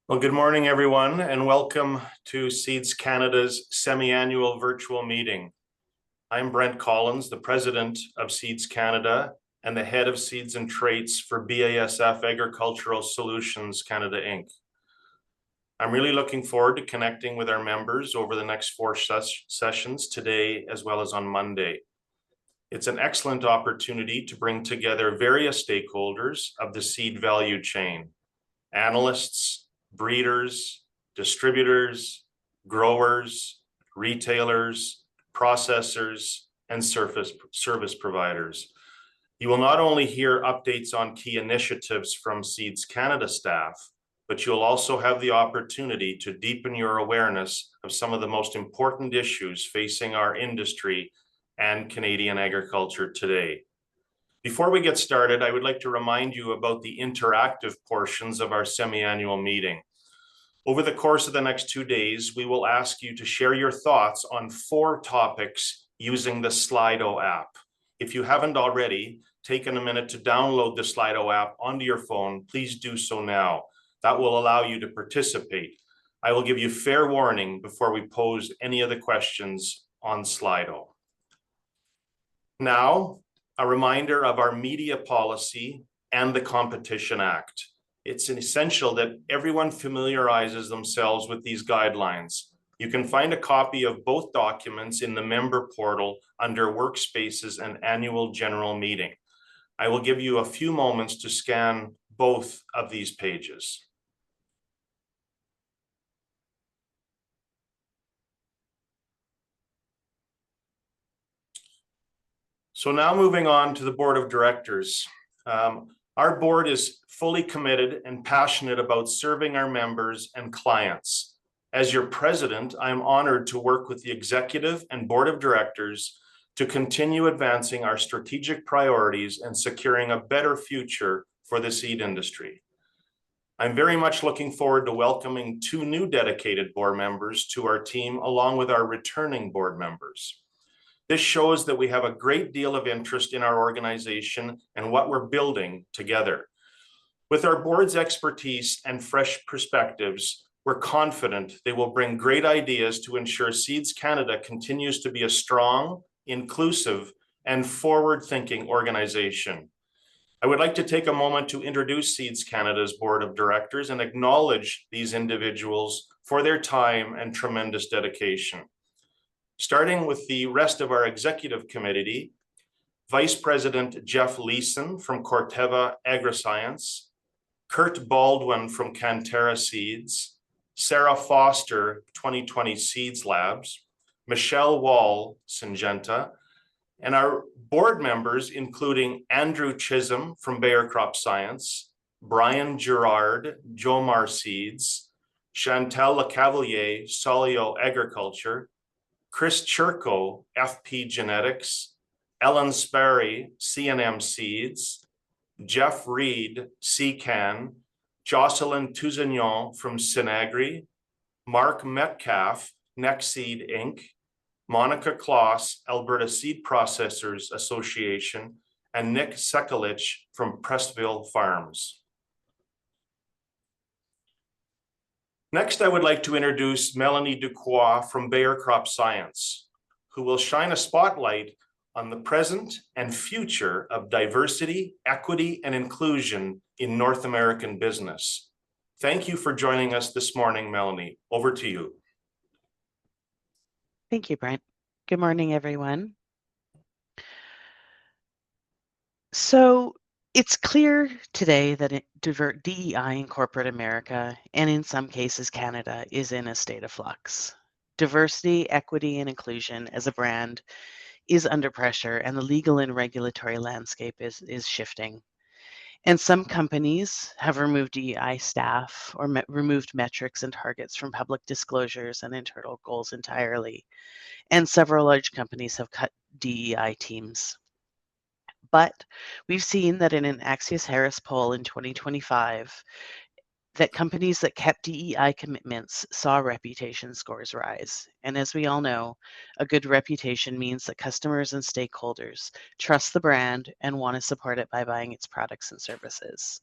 Well, good morning, everyone, and welcome to Seeds Canada's semi-annual virtual meeting. I'm Brent Collins, the president of Seeds Canada and the head of Seeds and Traits for BASF Agricultural Solutions Canada, Inc. I'm really looking forward to connecting with our members over the next four sessions today, as well as on Monday. It's an excellent opportunity to bring together various stakeholders of the seed value chain, analysts, breeders, distributors, growers, retailers, processors, and service providers. You will not only hear updates on key initiatives from Seeds Canada staff, but you'll also have the opportunity to deepen your awareness of some of the most important issues facing our industry and Canadian agriculture today. Before we get started, I would like to remind you about the interactive portions of our semi-annual meeting. Over the course of the next 2 days, we will ask you to share your thoughts on 4 topics using the Slido app. If you haven't already taken a minute to download the Slido app onto your phone, please do so now. That will allow you to participate. I will give you fair warning before we pose any of the questions on Slido. Now, a reminder of our media policy and the Competition Act. It's essential that everyone familiarizes themselves with these guidelines. You can find a copy of both documents in the member portal under Workspaces and Annual General Meeting. I will give you a few moments to scan both of these pages. So now moving on to the board of directors. Our board is fully committed and passionate about serving our members and clients. As your president, I'm honored to work with the executive and board of directors to continue advancing our strategic priorities and securing a better future for the seed industry. I'm very much looking forward to welcoming 2 new dedicated board members to our team, along with our returning board members. This shows that we have a great deal of interest in our organization and what we're building together. With our board's expertise and fresh perspectives, we're confident they will bring great ideas to ensure Seeds Canada continues to be a strong, inclusive, and forward-thinking organization. I would like to take a moment to introduce Seeds Canada's board of directors and acknowledge these individuals for their time and tremendous dedication. Starting with the rest of our executive committee, Vice President Jeff Leeson from Corteva Agriscience, Kurt Baldwin from Cantera Seeds, Sarah Foster, 2020 Seeds Labs, Michelle Wall, Syngenta, and our board members, including Andrew Chisholm from Bayer Crop Science, Brian Gerard, Jomar Seeds, Chantal Lecavalier, Solio Agriculture, Chris Churko, FP Genetics, Ellen Sperry, C&M Seeds, Jeff Reed, CCAN, Jocelyn Touzignon from Synagri, Mark Metcalf, Nextseed Inc., Monica Kloss, Alberta Seed Processors Association, and Nick Sekulich from Prestville Farms. Next, I would like to introduce Melanie Duquois from Bayer Crop Science, who will shine a spotlight on the present and future of diversity, equity, and inclusion in North American business. Thank you for joining us this morning, Melanie. Over to you. Thank you, Brent. Good morning, everyone. So it's clear today that DEI in corporate America, and in some cases Canada, is in a state of flux. Diversity, equity, and inclusion as a brand is under pressure, and the legal and regulatory landscape is shifting. And some companies have removed DEI staff or removed metrics and targets from public disclosures and internal goals entirely. And several large companies have cut DEI teams. But we've seen that in an Axios Harris poll in 2025, that companies that kept DEI commitments saw reputation scores rise. And as we all know, a good reputation means that customers and stakeholders trust the brand and want to support it by buying its products and services.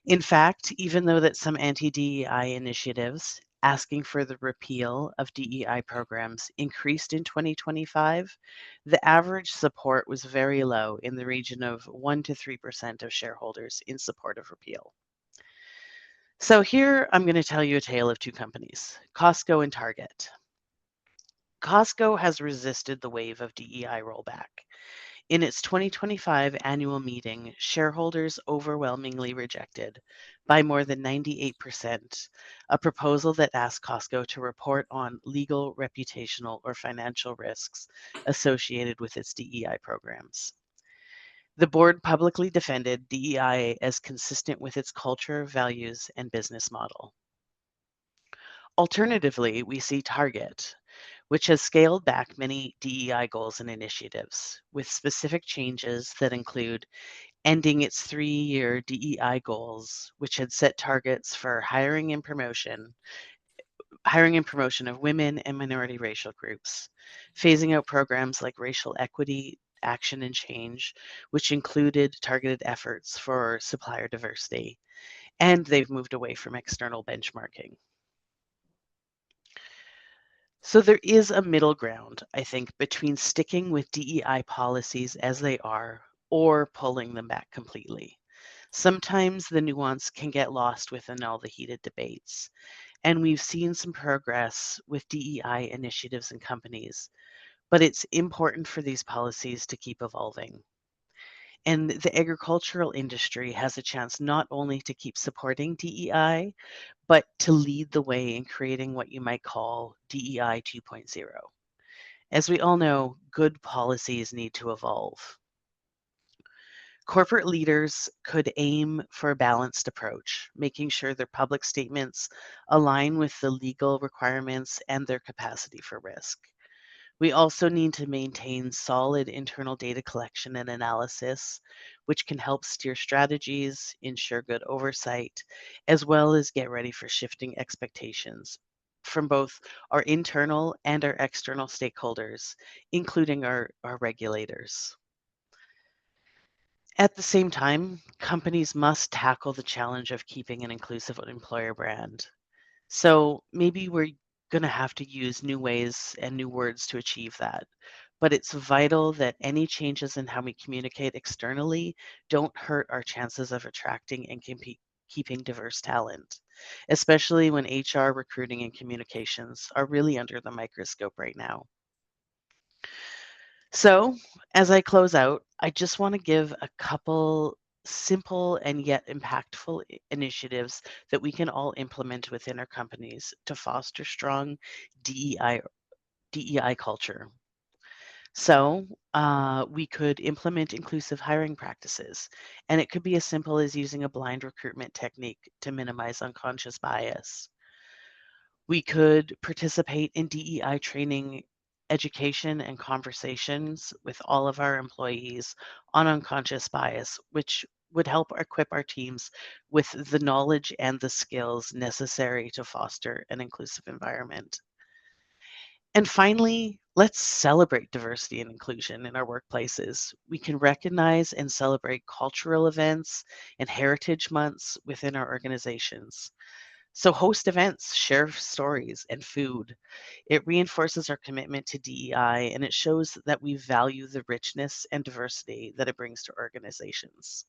In fact, even though that some anti-DEI initiatives asking for the repeal of DEI programs increased in 2025, the average support was very low in the region of 1 to 3% of shareholders in support of repeal. So here I'm going to tell you a tale of two companies, Costco and Target. Costco has resisted the wave of DEI rollback. In its 2025 annual meeting, shareholders overwhelmingly rejected, by more than 98%, a proposal that asked Costco to report on legal, reputational, or financial risks associated with its DEI programs. The board publicly defended DEI as consistent with its culture, values, and business model. Alternatively, we see Target, which has scaled back many DEI goals and initiatives with specific changes that include ending its 3-year DEI goals, which had set targets for hiring and promotion of women and minority racial groups, phasing out programs like racial equity, action and change, which included targeted efforts for supplier diversity, and they've moved away from external benchmarking. So there is a middle ground, I think, between sticking with DEI policies as they are or pulling them back completely. Sometimes the nuance can get lost within all the heated debates. And we've seen some progress with DEI initiatives and companies, but it's important for these policies to keep evolving. And the agricultural industry has a chance not only to keep supporting DEI, but to lead the way in creating what you might call DEI 2.0. As we all know, good policies need to evolve. Corporate leaders could aim for a balanced approach, making sure their public statements align with the legal requirements and their capacity for risk. We also need to maintain solid internal data collection and analysis, which can help steer strategies, ensure good oversight, as well as get ready for shifting expectations from both our internal and our external stakeholders, including our regulators. At the same time, companies must tackle the challenge of keeping an inclusive employer brand. So maybe we're going to have to use new ways and new words to achieve that. But it's vital that any changes in how we communicate externally don't hurt our chances of attracting and keeping diverse talent, especially when HR, recruiting, and communications are really under the microscope right now. So, as I close out, I just want to give a couple simple and yet impactful initiatives that we can all implement within our companies to foster strong DEI culture. So we could implement inclusive hiring practices, and it could be as simple as using a blind recruitment technique to minimize unconscious bias. We could participate in DEI training, education, and conversations with all of our employees on unconscious bias, which would help equip our teams with the knowledge and the skills necessary to foster an inclusive environment. And finally, let's celebrate diversity and inclusion in our workplaces. We can recognize and celebrate cultural events and heritage months within our organizations. So host events, share stories and food. It reinforces our commitment to DEI, and it shows that we value the richness and diversity that it brings to organizations.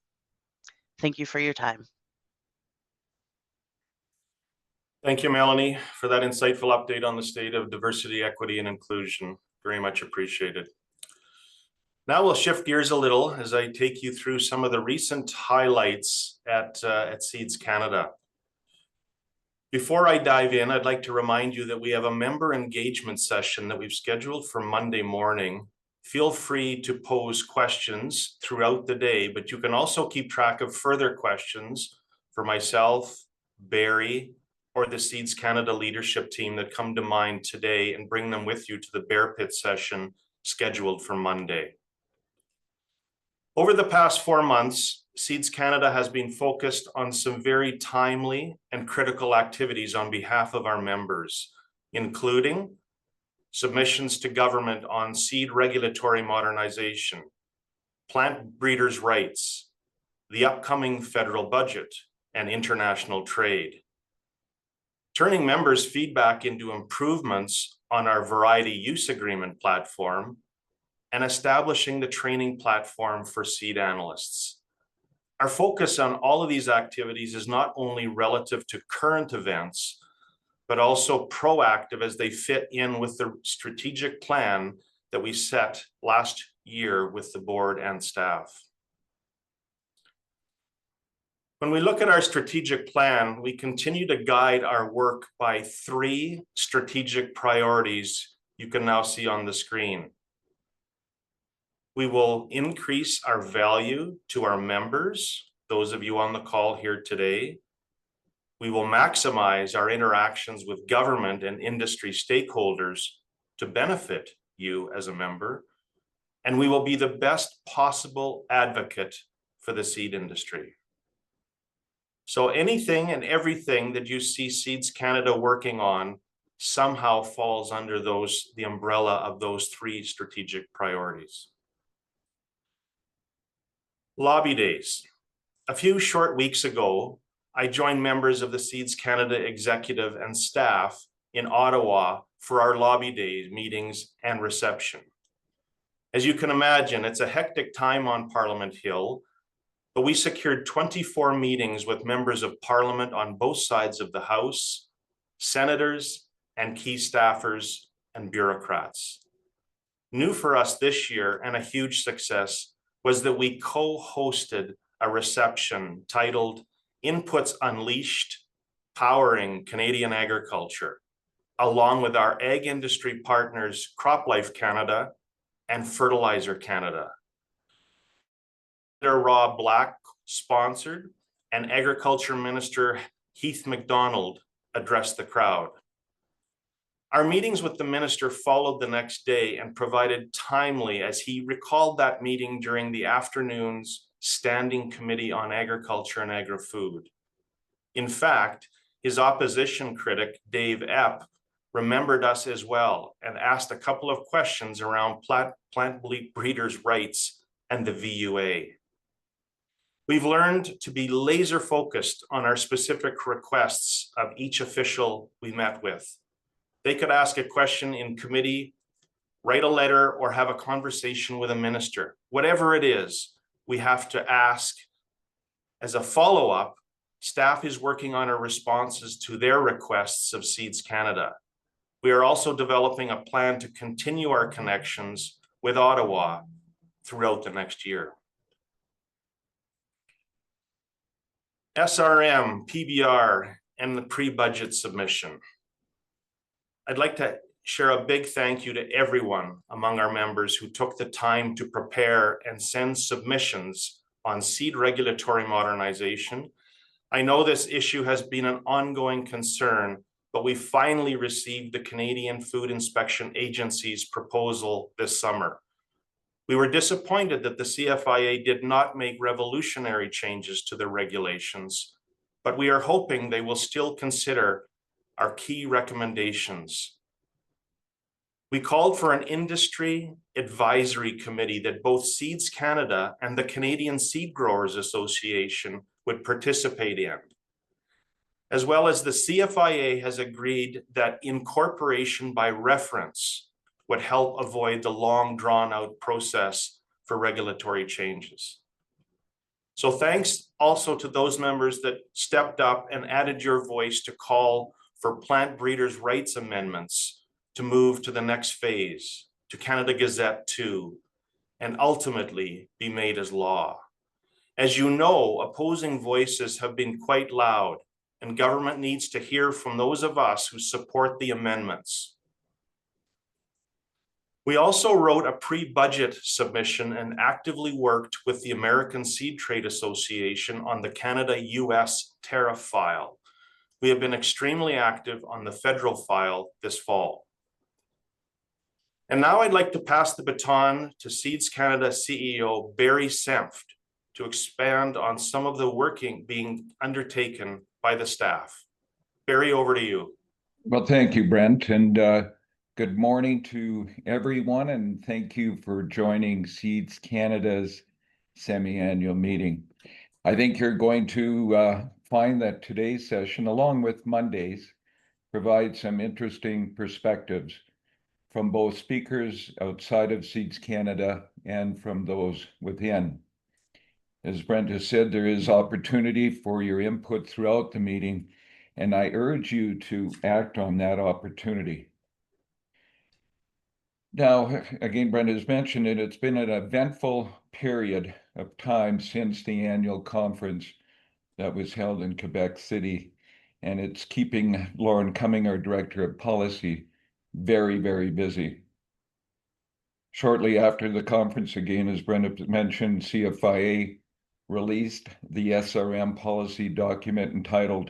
Thank you for your time. Thank you, Melanie, for that insightful update on the state of diversity, equity, and inclusion. Very much appreciated. Now we'll shift gears a little as I take you through some of the recent highlights at Seeds Canada. Before I dive in, I'd like to remind you that we have a member engagement session that we've scheduled for Monday morning. Feel free to pose questions throughout the day, but you can also keep track of further questions for myself, Barry, or the Seeds Canada leadership team that come to mind today, and bring them with you to the Bear Pit session scheduled for Monday. Over the past 4 months, Seeds Canada has been focused on some very timely and critical activities on behalf of our members, including submissions to government on seed regulatory modernization, plant breeders' rights, the upcoming federal budget, and international trade. Turning members' feedback into improvements on our variety use agreement platform, and establishing the training platform for seed analysts. Our focus on all of these activities is not only relative to current events, but also proactive as they fit in with the strategic plan that we set last year with the board and staff. When we look at our strategic plan, we continue to guide our work by 3 strategic priorities you can now see on the screen. We will increase our value to our members, those of you on the call here today. We will maximize our interactions with government and industry stakeholders to benefit you as a member. And we will be the best possible advocate for the seed industry. So anything and everything that you see Seeds Canada working on somehow falls under the umbrella of those 3 strategic priorities. Lobby days. A few short weeks ago, I joined members of the Seeds Canada executive and staff in Ottawa for our lobby day meetings and reception. As you can imagine, it's a hectic time on Parliament Hill, but we secured 24 meetings with members of Parliament on both sides of the House, senators, and key staffers and bureaucrats. New for us this year, and a huge success, was that we co-hosted a reception titled Inputs Unleashed, Powering Canadian Agriculture, along with our ag industry partners CropLife Canada and Fertilizer Canada. Rob Black sponsored, and Agriculture Minister Heath MacDonald addressed the crowd. Our meetings with the minister followed the next day and provided timely, as he recalled that meeting during the afternoon's Standing Committee on Agriculture and Agri-Food. In fact, his opposition critic, Dave Epp, remembered us as well and asked a couple of questions around plant breeders' rights and the VUA. We've learned to be laser focused on our specific requests of each official we met with. They could ask a question in committee, write a letter, or have a conversation with a minister. Whatever it is, we have to ask. As a follow-up, staff is working on our responses to their requests of Seeds Canada. We are also developing a plan to continue our connections with Ottawa throughout the next year. SRM, PBR, and the pre-budget submission. I'd like to share a big thank you to everyone among our members who took the time to prepare and send submissions on seed regulatory modernization. I know this issue has been an ongoing concern, but we finally received the Canadian Food Inspection Agency's proposal this summer. We were disappointed that the CFIA did not make revolutionary changes to the regulations, but we are hoping they will still consider our key recommendations. We called for an industry advisory committee that both Seeds Canada and the Canadian Seed Growers Association would participate in, as well as the CFIA has agreed that incorporation by reference would help avoid the long drawn-out process for regulatory changes. So thanks also to those members that stepped up and added your voice to call for plant breeders' rights amendments to move to the next phase, to Canada Gazette 2, and ultimately be made as law. As you know, opposing voices have been quite loud, and government needs to hear from those of us who support the amendments. We also wrote a pre-budget submission and actively worked with the American Seed Trade Association on the Canada-US tariff file. We have been extremely active on the federal file this fall. And now I'd like to pass the baton to Seeds Canada CEO Barry Senft to expand on some of the working being undertaken by the staff. Barry, over to you. Well, thank you, Brent, and good morning to everyone, and thank you for joining Seeds Canada's semi-annual meeting. I think you're going to find that today's session, along with Monday's, provides some interesting perspectives from both speakers outside of Seeds Canada and from those within. As Brent has said, there is opportunity for your input throughout the meeting, and I urge you to act on that opportunity. Now, again, Brent has mentioned it, it's been an eventful period of time since the annual conference that was held in Quebec City, and it's keeping Lauren Cumming, our Director of Policy, very, very busy. Shortly after the conference, again, as Brent mentioned, CFIA released the SRM policy document entitled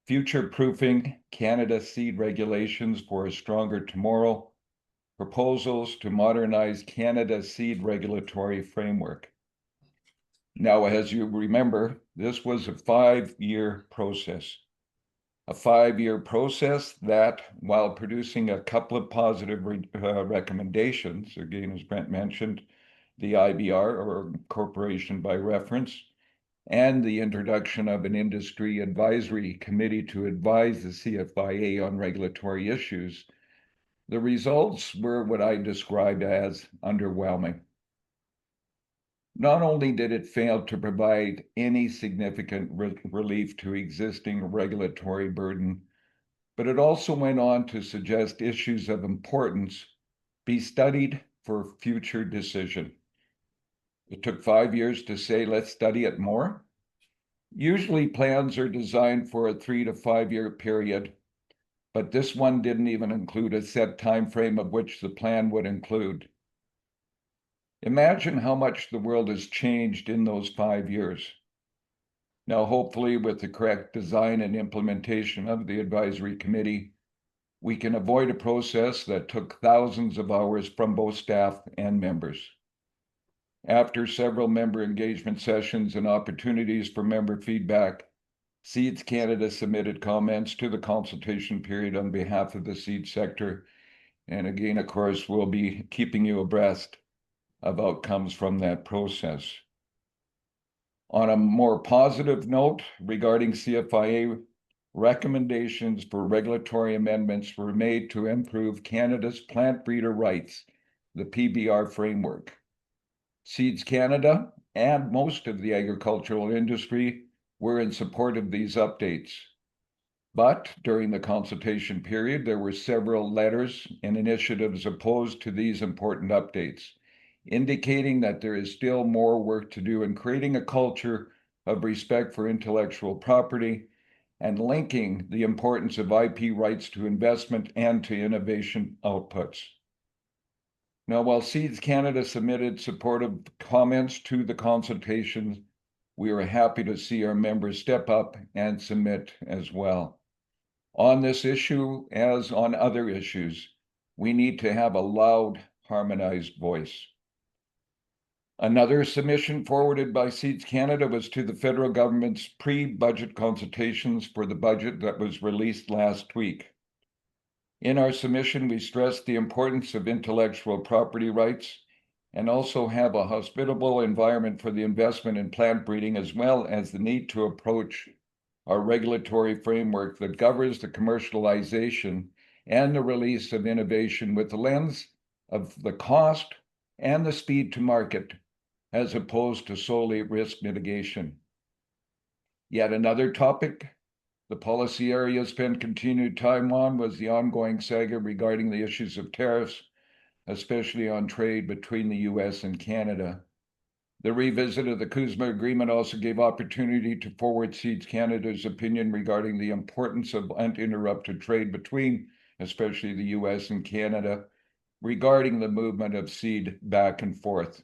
Future-Proofing Canada Seed Regulations for a Stronger Tomorrow, Proposals to Modernize Canada's Seed Regulatory Framework. Now, as you remember, this was a 5-year process. A 5-year process that, while producing a couple of positive recommendations, again, as Brent mentioned, the IBR, or Incorporation by Reference, and the introduction of an industry advisory committee to advise the CFIA on regulatory issues, the results were what I described as underwhelming. Not only did it fail to provide any significant relief to existing regulatory burden, but it also went on to suggest issues of importance be studied for future decision. It took 5 years to say, let's study it more. Usually plans are designed for a 3 to 5 year period, but this one didn't even include a set time frame of which the plan would include. Imagine how much the world has changed in those 5 years. Now, hopefully, with the correct design and implementation of the advisory committee, we can avoid a process that took thousands of hours from both staff and members. After several member engagement sessions and opportunities for member feedback, Seeds Canada submitted comments to the consultation period on behalf of the seed sector. And again, of course, we'll be keeping you abreast of outcomes from that process. On a more positive note regarding CFIA, recommendations for regulatory amendments were made to improve Canada's plant breeder rights, the PBR framework. Seeds Canada and most of the agricultural industry were in support of these updates. But during the consultation period, there were several letters and initiatives opposed to these important updates, indicating that there is still more work to do in creating a culture of respect for intellectual property and linking the importance of IP rights to investment and to innovation outputs. Now, while Seeds Canada submitted supportive comments to the consultation, we are happy to see our members step up and submit as well. On this issue, as on other issues, we need to have a loud, harmonized voice. Another submission forwarded by Seeds Canada was to the federal government's pre-budget consultations for the budget that was released last week. In our submission, we stressed the importance of intellectual property rights and also have a hospitable environment for the investment in plant breeding, as well as the need to approach our regulatory framework that governs the commercialization and the release of innovation with the lens of the cost and the speed to market, as opposed to solely risk mitigation. Yet another topic the policy area spent continued time on was the ongoing saga regarding the issues of tariffs, especially on trade between the US and Canada. The revisit of the CUSMA agreement also gave opportunity to forward Seeds Canada's opinion regarding the importance of uninterrupted trade between, especially the US and Canada, regarding the movement of seed back and forth.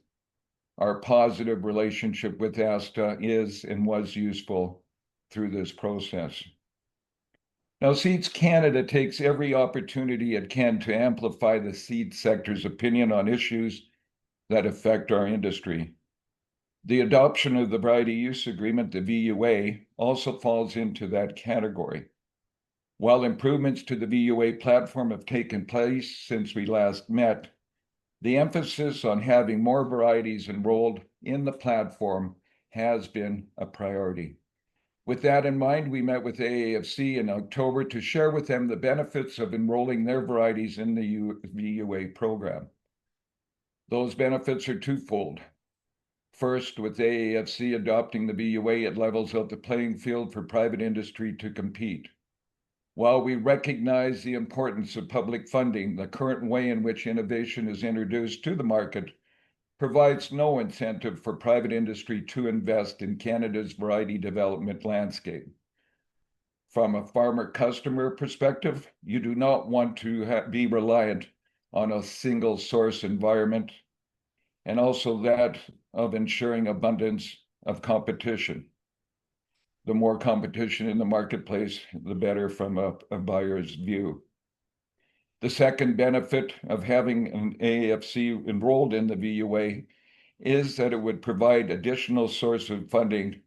Our positive relationship with ASTA is and was useful through this process. Now, Seeds Canada takes every opportunity it can to amplify the seed sector's opinion on issues that affect our industry. The adoption of the Variety Use Agreement, the VUA, also falls into that category. While improvements to the VUA platform have taken place since we last met, the emphasis on having more varieties enrolled in the platform has been a priority. With that in mind, we met with AAFC in October to share with them the benefits of enrolling their varieties in the VUA program. Those benefits are twofold. First, with AAFC adopting the VUA, it levels out the playing field for private industry to compete. While we recognize the importance of public funding, the current way in which innovation is introduced to the market provides no incentive for private industry to invest in Canada's variety development landscape. From a farmer customer perspective, you do not want to be reliant on a single source environment, and also that of ensuring abundance of competition. The more competition in the marketplace, the better from a buyer's view. The second benefit of having an AAFC enrolled in the VUA is that it would provide additional source of funding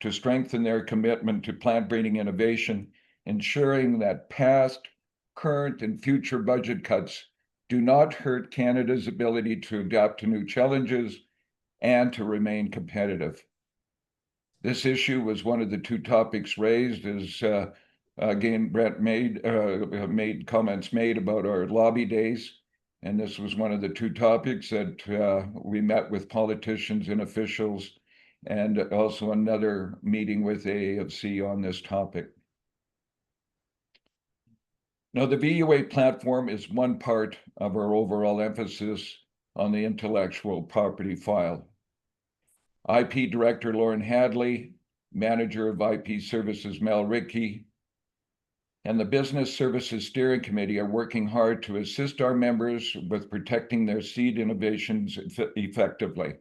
to strengthen their commitment to plant breeding innovation, ensuring that past, current, and future budget cuts do not hurt Canada's ability to adapt to new challenges and to remain competitive. This issue was one of the two topics raised as again, Brett made comments about our lobby days, and this was one of the two topics that we met with politicians and officials, and also another meeting with AAFC on this topic. Now, the VUA platform is one part of our overall emphasis on the intellectual property file. IP Director Lauren Hadley, Manager of IP Services Mel Rickey, and the Business Services Steering Committee are working hard to assist our members with protecting their seed innovations effectively.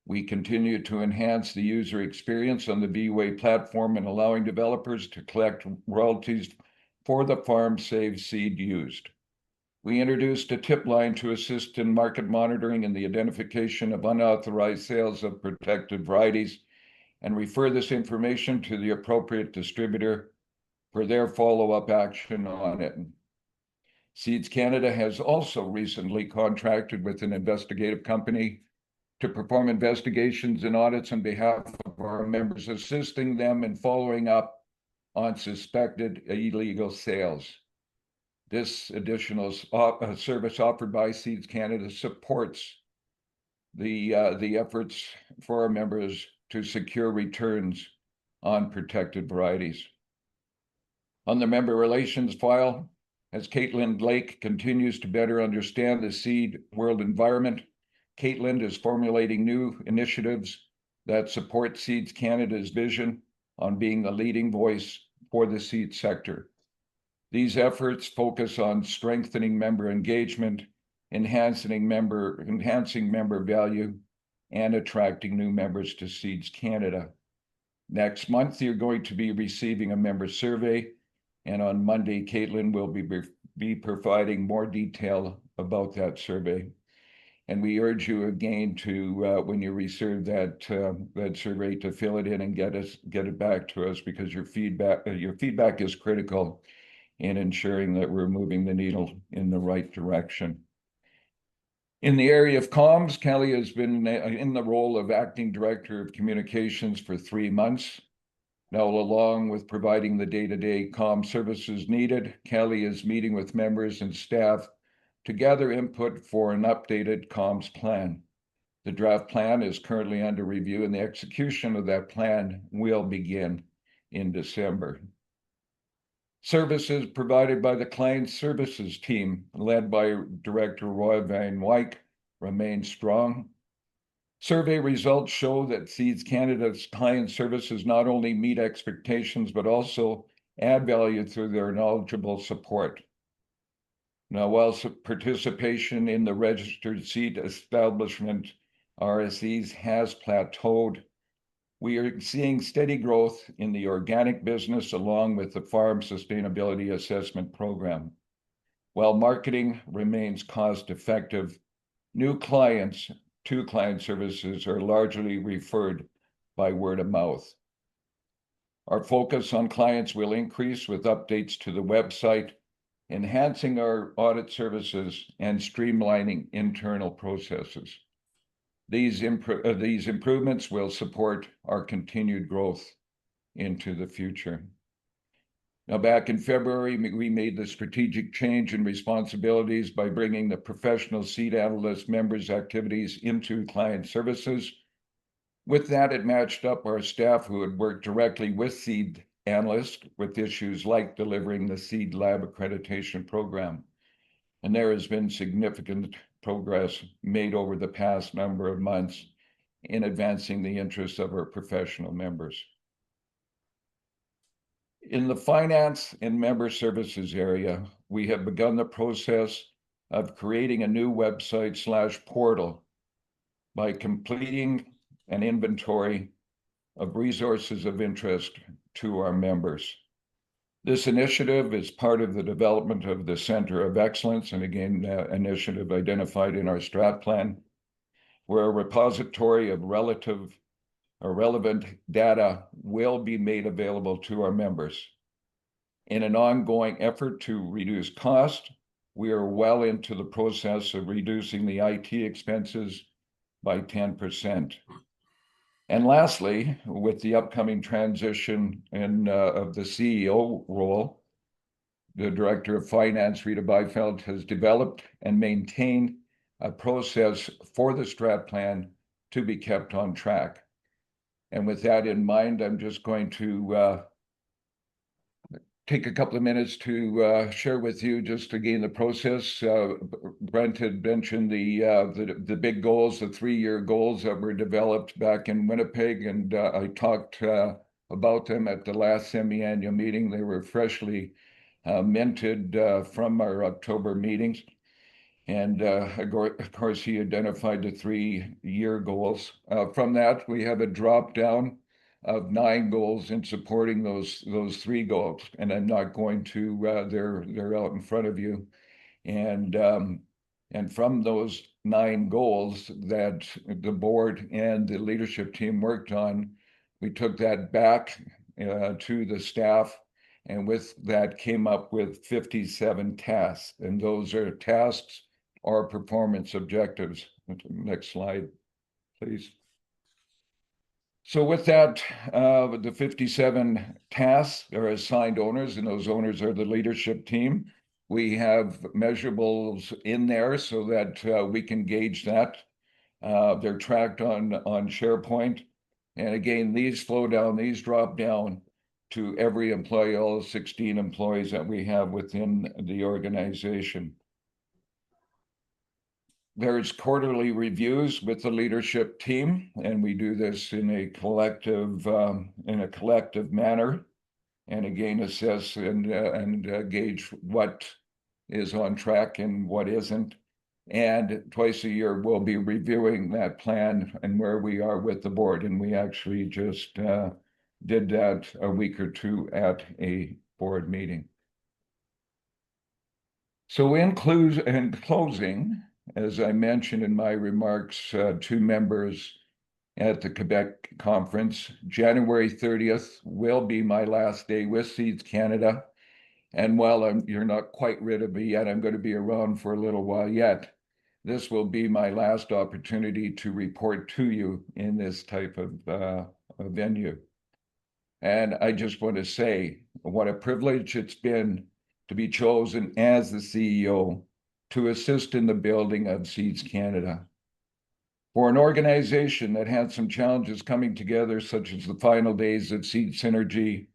We continue to enhance the user experience on the VUA platform and allowing developers to collect royalties for the farm-saved seed used. We introduced a tip line to assist in market monitoring and the identification of unauthorized sales of protected varieties, and refer this information to the appropriate distributor for their follow-up action on it. Seeds Canada has also recently contracted with an investigative company to perform investigations and audits on behalf of our members, assisting them in following up on suspected illegal sales. This additional service offered by Seeds Canada supports the efforts for our members to secure returns on protected varieties. On the member relations file, as Caitlin Lake continues to better understand the seed world environment, Caitlin is formulating new initiatives that support Seeds Canada's vision on being the leading voice for the seed sector. These efforts focus on strengthening member engagement, enhancing member value, and attracting new members to Seeds Canada. Next month, you're going to be receiving a member survey, and on Monday, Caitlin will be providing more detail about that survey. And we urge you again to, when you receive that survey, to fill it in and get it back to us, because your feedback is critical in ensuring that we're moving the needle in the right direction. In the area of comms, Kelly has been in the role of Acting Director of Communications for 3 months. Now, along with providing the day-to-day comm services needed, Kelly is meeting with members and staff to gather input for an updated comms plan. The draft plan is currently under review, and the execution of that plan will begin in December. Services provided by the client services team, led by Director Roy Van Wyk, remain strong. Survey results show that Seeds Canada's client services not only meet expectations, but also add value through their knowledgeable support. Now, while participation in the registered seed establishment, RSEs, has plateaued, we are seeing steady growth in the organic business along with the Farm Sustainability Assessment Program. While marketing remains cost-effective, new clients to client services are largely referred by word of mouth. Our focus on clients will increase with updates to the website, enhancing our audit services, and streamlining internal processes. These improvements will support our continued growth into the future. Now, back in February, we made the strategic change in responsibilities by bringing the professional seed analyst members' activities into client services. With that, it matched up our staff who had worked directly with seed analysts with issues like delivering the seed lab accreditation program. And there has been significant progress made over the past number of months in advancing the interests of our professional members. In the finance and member services area, we have begun the process of creating a new website/portal by completing an inventory of resources of interest to our members. This initiative is part of the development of the Center of Excellence, and again, initiative identified in our strat plan, where a repository of relevant data will be made available to our members. In an ongoing effort to reduce cost, we are well into the process of reducing the IT expenses by 10%. And lastly, with the upcoming transition of the CEO role, the Director of Finance, Rita Byfeld, has developed and maintained a process for the strat plan to be kept on track. And with that in mind, I'm just going to take a couple of minutes to share with you just again the process. Brent had mentioned the big goals, the 3-year goals that were developed back in Winnipeg, and I talked about them at the last semi-annual meeting. They were freshly minted from our October meetings. And of course, he identified the 3-year goals. From that, we have a drop down of 9 goals in supporting those 3 goals. And I'm not going to, they're out in front of you. And from those 9 goals that the board and the leadership team worked on, we took that back to the staff. And with that came up with 57 tasks. And those are tasks or performance objectives. Next slide, please. So with that, the 57 tasks are assigned owners, and those owners are the leadership team. We have measurables in there so that we can gauge that. They're tracked on SharePoint. And again, these drop down to every employee, all 16 employees that we have within the organization. There's quarterly reviews with the leadership team, and we do this in a collective manner, and again assess and gauge what is on track and what isn't. And twice a year we'll be reviewing that plan and where we are with the board. And we actually just did that a week or 2 at a board meeting. So in closing, as I mentioned in my remarks to members at the Quebec conference, January 30th will be my last day with Seeds Canada. And while you're not quite rid of me yet, I'm going to be around for a little while yet. This will be my last opportunity to report to you in this type of venue. And I just want to say what a privilege it's been to be chosen as the CEO to assist in the building of Seeds Canada. For an organization that had some challenges coming together, such as the final days of Seed Synergy,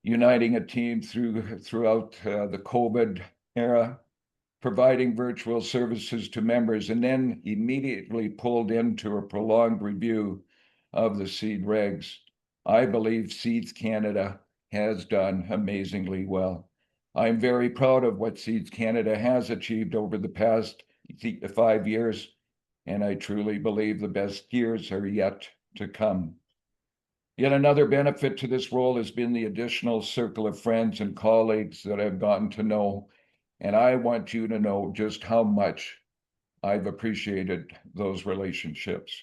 uniting a team throughout the COVID era, providing virtual services to members, and then immediately pulled into a prolonged review of the seed regs, I believe Seeds Canada has done amazingly well. I'm very proud of what Seeds Canada has achieved over the past 5 years, and I truly believe the best years are yet to come. Yet another benefit to this role has been the additional circle of friends and colleagues that I've gotten to know, and I want you to know just how much I've appreciated those relationships.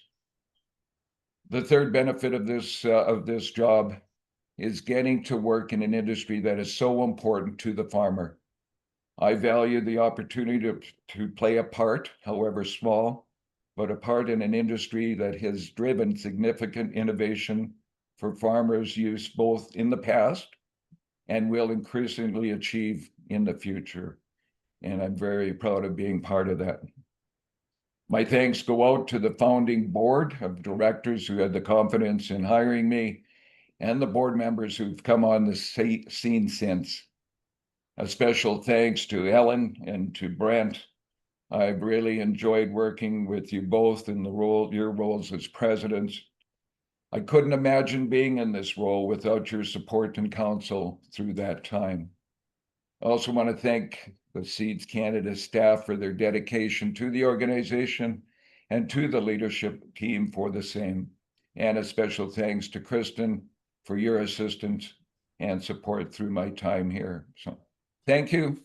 The third benefit of this job is getting to work in an industry that is so important to the farmer. I value the opportunity to play a part, however small, but a part in an industry that has driven significant innovation for farmers' use both in the past and will increasingly achieve in the future. And I'm very proud of being part of that. My thanks go out to the founding board of directors who had the confidence in hiring me, and the board members who've come on the scene since. A special thanks to Ellen and to Brent. I've really enjoyed working with you both in your roles as presidents. I couldn't imagine being in this role without your support and counsel through that time. I also want to thank the Seeds Canada staff for their dedication to the organization and to the leadership team for the same. And a special thanks to Kristen for your assistance and support through my time here. So thank you.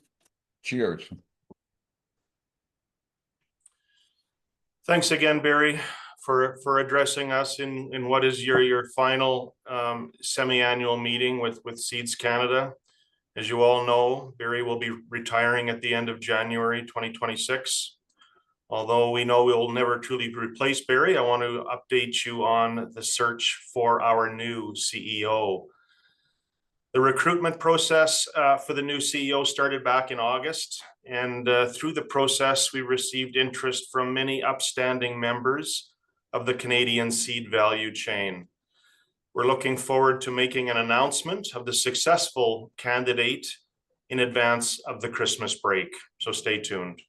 Cheers. Thanks again, Barry, for addressing us in what is your final semi-annual meeting with Seeds Canada. As you all know, Barry will be retiring at the end of January 2026. Although we know we'll never truly replace Barry, I want to update you on the search for our new CEO. The recruitment process for the new CEO started back in August, and through the process, we received interest from many upstanding members of the Canadian seed value chain. We're looking forward to making an announcement of the successful candidate in advance of the Christmas break, so stay tuned.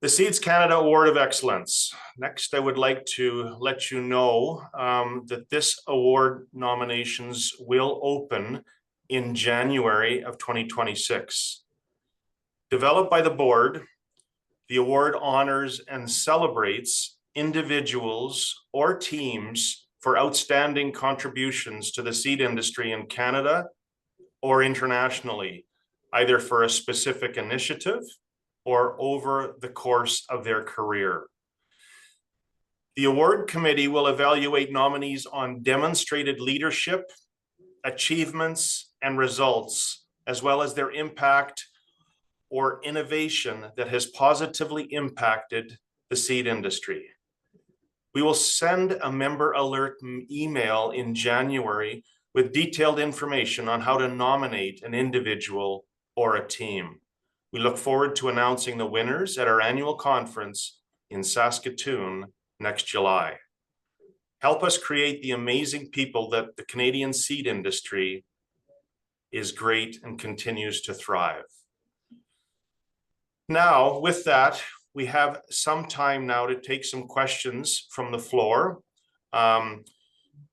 The Seeds Canada Award of Excellence. Next, I would like to let you know that this award nominations will open in January of 2026. Developed by the board, the award honors and celebrates individuals or teams for outstanding contributions to the seed industry in Canada or internationally, either for a specific initiative or over the course of their career. The award committee will evaluate nominees on demonstrated leadership, achievements, and results, as well as their impact or innovation that has positively impacted the seed industry. We will send a member alert email in January with detailed information on how to nominate an individual or a team. We look forward to announcing the winners at our annual conference in Saskatoon next July. Help us create the amazing people that the Canadian seed industry is great and continues to thrive. Now, with that, we have some time now to take some questions from the floor.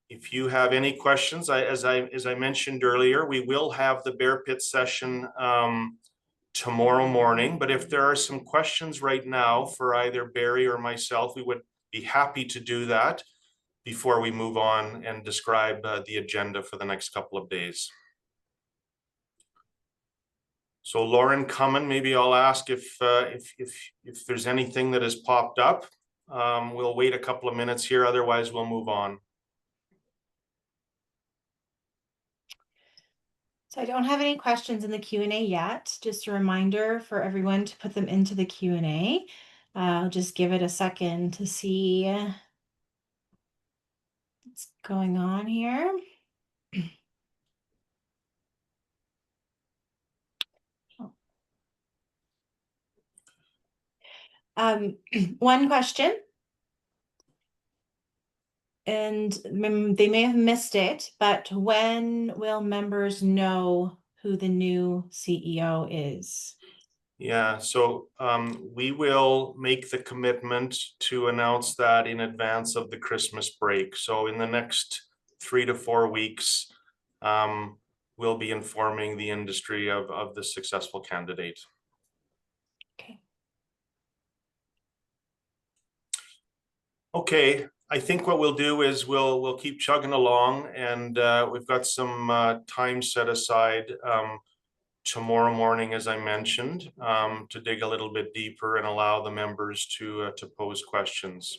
If you have any questions, as I mentioned earlier, we will have the Bear Pit session tomorrow morning. But if there are some questions right now for either Barry or myself, we would be happy to do that before we move on and describe the agenda for the next couple of days. So Lauren Cummin, maybe I'll ask if there's anything that has popped up. We'll wait a couple of minutes here, otherwise we'll move on. So I don't have any questions in the Q&A yet. Just a reminder for everyone to put them into the Q&A. I'll just give it a second to see what's going on here. One question, and they may have missed it, but when will members know who the new CEO is? Yeah, so we will make the commitment to announce that in advance of the Christmas break. So in the next 3 to 4 weeks, we'll be informing the industry of the successful candidate. Okay. Okay, I think what we'll do is we'll keep chugging along, and we've got some time set aside tomorrow morning, as I mentioned, to dig a little bit deeper and allow the members to pose questions.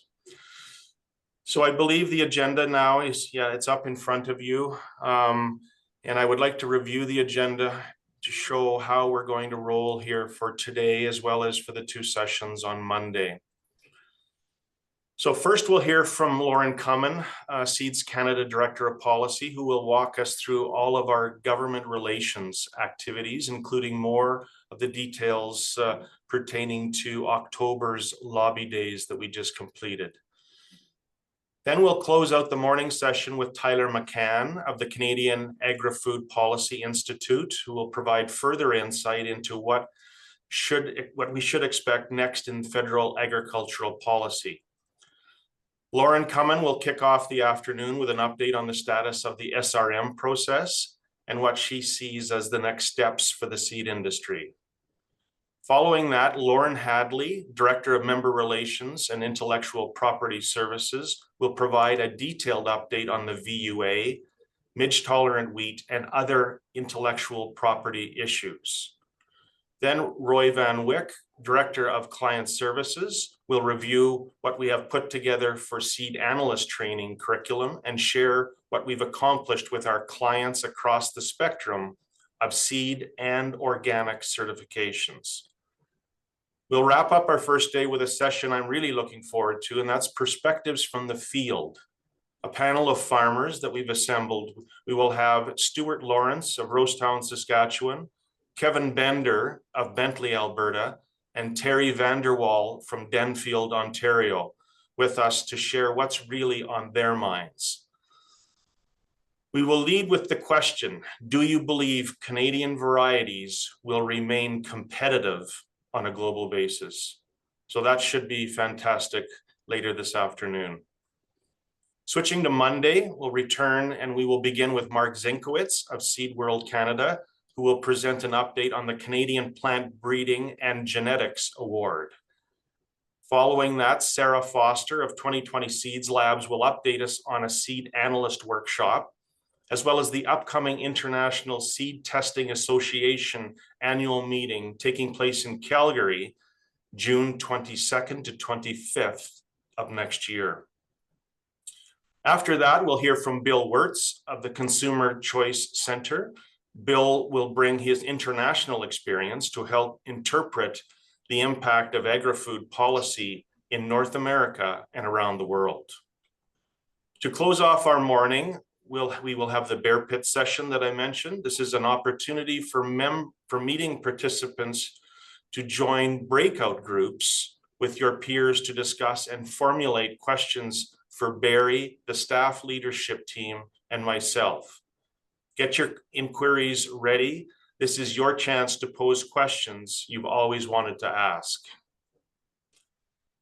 So I believe the agenda now is, yeah, it's up in front of you. And I would like to review the agenda to show how we're going to roll here for today, as well as for the 2 sessions on Monday. So first we'll hear from Lauren Cummin, Seeds Canada Director of Policy, who will walk us through all of our government relations activities, including more of the details pertaining to October's lobby days that we just completed. Then we'll close out the morning session with Tyler McCann of the Canadian Agri-Food Policy Institute, who will provide further insight into what we should expect next in federal agricultural policy. Lauren Cummin will kick off the afternoon with an update on the status of the SRM process and what she sees as the next steps for the seed industry. Following that, Lauren Hadley, Director of Member Relations and Intellectual Property Services, will provide a detailed update on the VUA, midge-tolerant wheat, and other intellectual property issues. Then Roy Van Wyk, Director of Client Services, will review what we have put together for seed analyst training curriculum and share what we've accomplished with our clients across the spectrum of seed and organic certifications. We'll wrap up our first day with a session I'm really looking forward to, and that's Perspectives from the Field, a panel of farmers that we've assembled. We will have Stuart Lawrence of Rosetown, Saskatchewan, Kevin Bender of Bentley, Alberta, and Terry Vanderwall from Denfield, Ontario, with us to share what's really on their minds. We will lead with the question, do you believe Canadian varieties will remain competitive on a global basis? So that should be fantastic later this afternoon. Switching to Monday, we'll return and we will begin with Mark Zinkowitz of Seed World Canada, who will present an update on the Canadian Plant Breeding and Genetics Award. Following that, Sarah Foster of 2020 Seeds Labs will update us on a seed analyst workshop, as well as the upcoming International Seed Testing Association annual meeting taking place in Calgary, June 22nd to 25th of next year. After that, we'll hear from Bill Wirtz of the Consumer Choice Center. Bill will bring his international experience to help interpret the impact of agri-food policy in North America and around the world. To close off our morning, we will have the Bear Pit session that I mentioned. This is an opportunity for meeting participants to join breakout groups with your peers to discuss and formulate questions for Barry, the staff leadership team, and myself. Get your inquiries ready. This is your chance to pose questions you've always wanted to ask.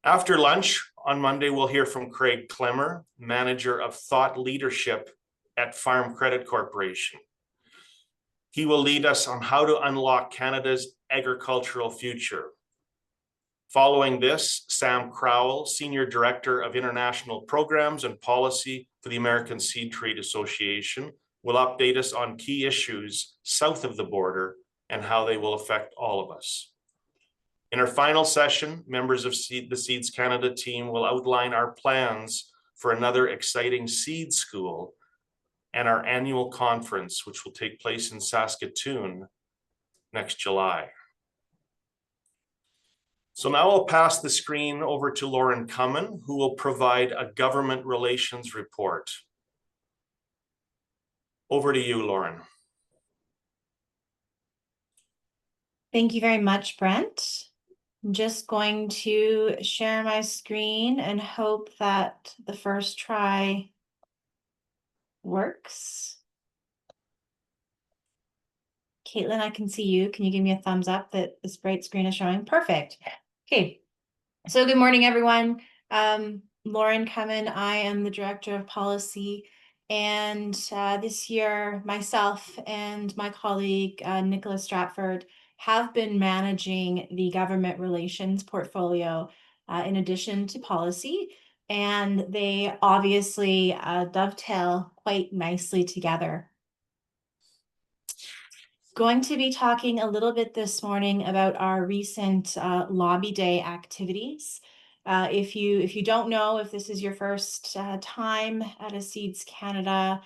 After lunch on Monday, we'll hear from Craig Clemmer, Manager of Thought Leadership at Farm Credit Corporation. He will lead us on how to unlock Canada's agricultural future. Following this, Sam Crowell, Senior Director of International Programs and Policy for the American Seed Trade Association, will update us on key issues south of the border and how they will affect all of us. In our final session, members of the Seeds Canada team will outline our plans for another exciting seed school and our annual conference, which will take place in Saskatoon next July. So now I'll pass the screen over to Lauren Cummin, who will provide a government relations report. Over to you, Lauren. Thank you very much, Brent. I'm just going to share my screen and hope that the first try works. Caitlin, I can see you. Can you give me a thumbs up that this bright screen is showing? Perfect. Okay. So good morning, everyone. Lauren Cummin, I am the Director of Policy. And this year, myself and my colleague, Nicholas Stratford, have been managing the government relations portfolio in addition to policy. And they obviously dovetail quite nicely together. Going to be talking a little bit this morning about our recent lobby day activities. If you don't know, if this is your first time at a Seeds Canada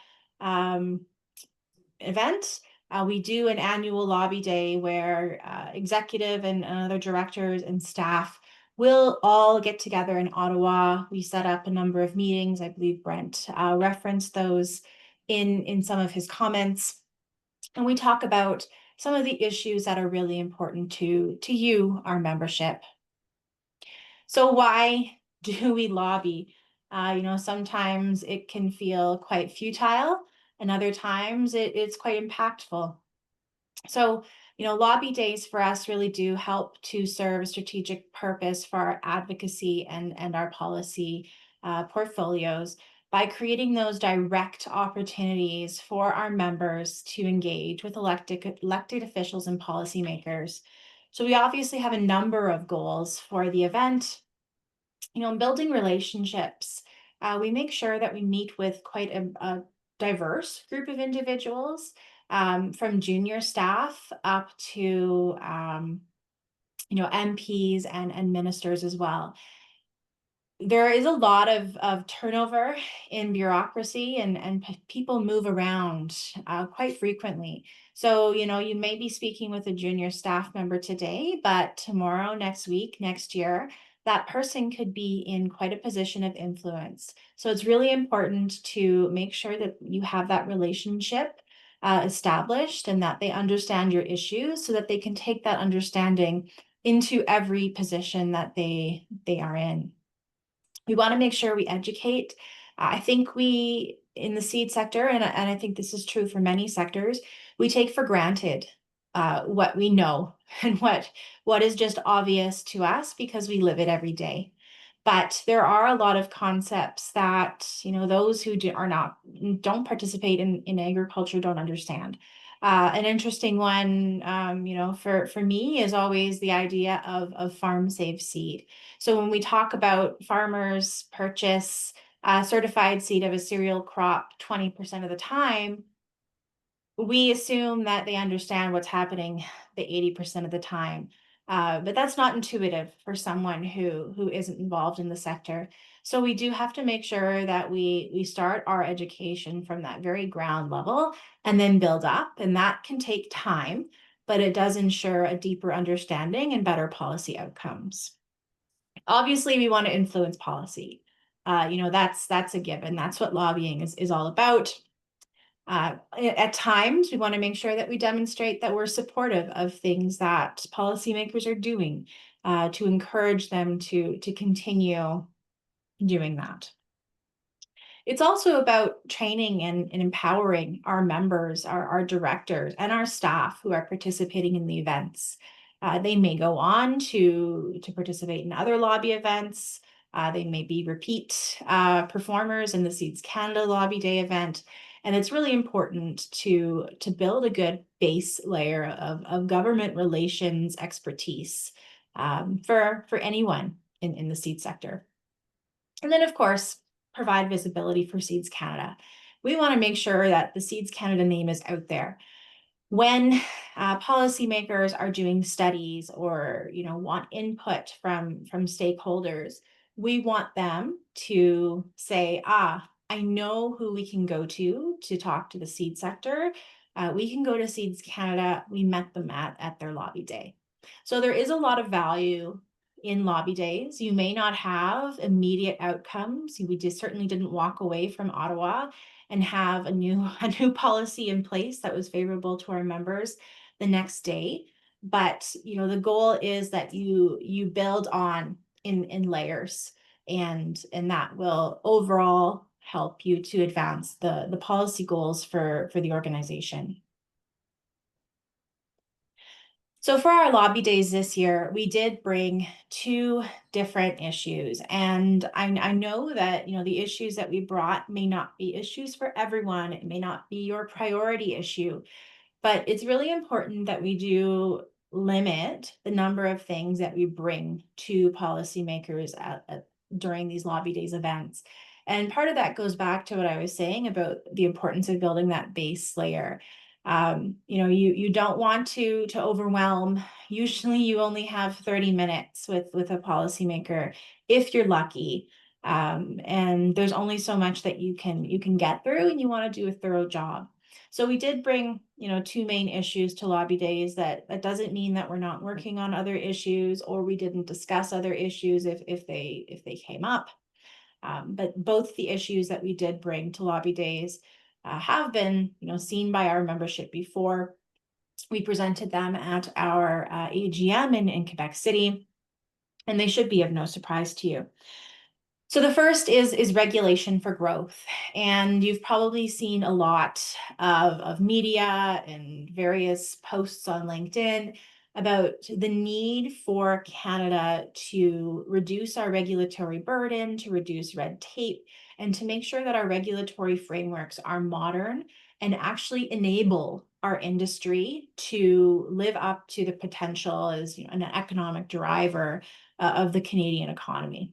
event, we do an annual lobby day where executive and other directors and staff we'll all get together in Ottawa. We set up a number of meetings. I believe Brent referenced those in some of his comments. And we talk about some of the issues that are really important to you, our membership. So why do we lobby? Sometimes it can feel quite futile, and other times it's quite impactful. So, lobby days for us really do help to serve a strategic purpose for our advocacy and our policy portfolios by creating those direct opportunities for our members to engage with elected officials and policymakers. So we obviously have a number of goals for the event. Building relationships. We make sure that we meet with quite a diverse group of individuals, from junior staff up to MPs and ministers as well. There is a lot of turnover in bureaucracy, and people move around quite frequently. So, you may be speaking with a junior staff member today, but tomorrow, next week, next year, that person could be in quite a position of influence. So it's really important to make sure that you have that relationship established and that they understand your issues so that they can take that understanding into every position that they are in. We want to make sure we educate. I think we, in the seed sector, and I think this is true for many sectors, we take for granted what we know and what is just obvious to us because we live it every day. But there are a lot of concepts that, those who don't participate in agriculture don't understand. An interesting one, for me is always the idea of farm safe seed. So when we talk about farmers purchase certified seed of a cereal crop 20% of the time, we assume that they understand what's happening the 80% of the time. But that's not intuitive for someone who isn't involved in the sector. So we do have to make sure that we start our education from that very ground level and then build up. And that can take time, but it does ensure a deeper understanding and better policy outcomes. Obviously, we want to influence policy. That's a given. That's what lobbying is all about. At times, we want to make sure that we demonstrate that we're supportive of things that policymakers are doing to encourage them to continue doing that. It's also about training and empowering our members, our directors, and our staff who are participating in the events. They may go on to participate in other lobby events. They may be repeat performers in the Seeds Canada Lobby Day event. And it's really important to build a good base layer of government relations expertise for anyone in the seed sector. And then, of course, provide visibility for Seeds Canada. We want to make sure that the Seeds Canada name is out there. When policymakers are doing studies or want input from stakeholders, we want them to say, I know who we can go to talk to the seed sector. We can go to Seeds Canada. We met them at their lobby day. So there is a lot of value in lobby days. You may not have immediate outcomes. We just certainly didn't walk away from Ottawa and have a new policy in place that was favorable to our members the next day. But the goal is that you build on in layers, and that will overall help you to advance the policy goals for the organization. So for our lobby days this year, we did bring 2 different issues. And I know that, the issues that we brought may not be issues for everyone. It may not be your priority issue, but it's really important that we do limit the number of things that we bring to policymakers during these lobby days events. And part of that goes back to what I was saying about the importance of building that base layer. You don't want to overwhelm. Usually you only have 30 minutes with a policymaker if you're lucky. And there's only so much that you can get through, and you want to do a thorough job. So we did bring, two main issues to lobby days. That doesn't mean that we're not working on other issues, or we didn't discuss other issues if they came up. But both the issues that we did bring to lobby days have been, seen by our membership before. We presented them at our AGM in Quebec City, and they should be of no surprise to you. So the first is regulation for growth. And you've probably seen a lot of media and various posts on LinkedIn about the need for Canada to reduce our regulatory burden, to reduce red tape, and to make sure that our regulatory frameworks are modern and actually enable our industry to live up to the potential as an economic driver of the Canadian economy.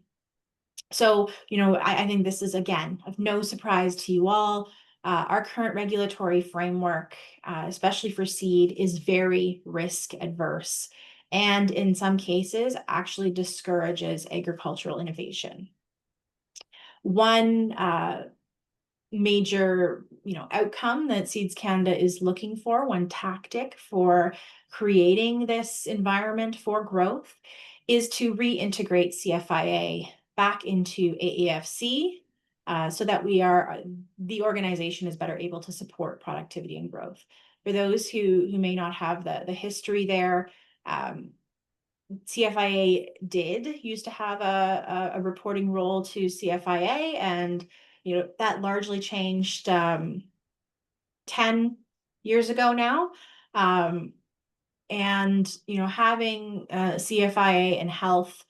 So, I think this is, again, of no surprise to you all. Our current regulatory framework, especially for seed, is very risk adverse, and in some cases actually discourages agricultural innovation. One major, outcome that Seeds Canada is looking for, one tactic for creating this environment for growth, is to reintegrate CFIA back into AAFC, so that the organization is better able to support productivity and growth. For those who may not have the history there, CFIA used to have a reporting role to CFIA, and that largely changed 10 years ago now. And having CFIA and health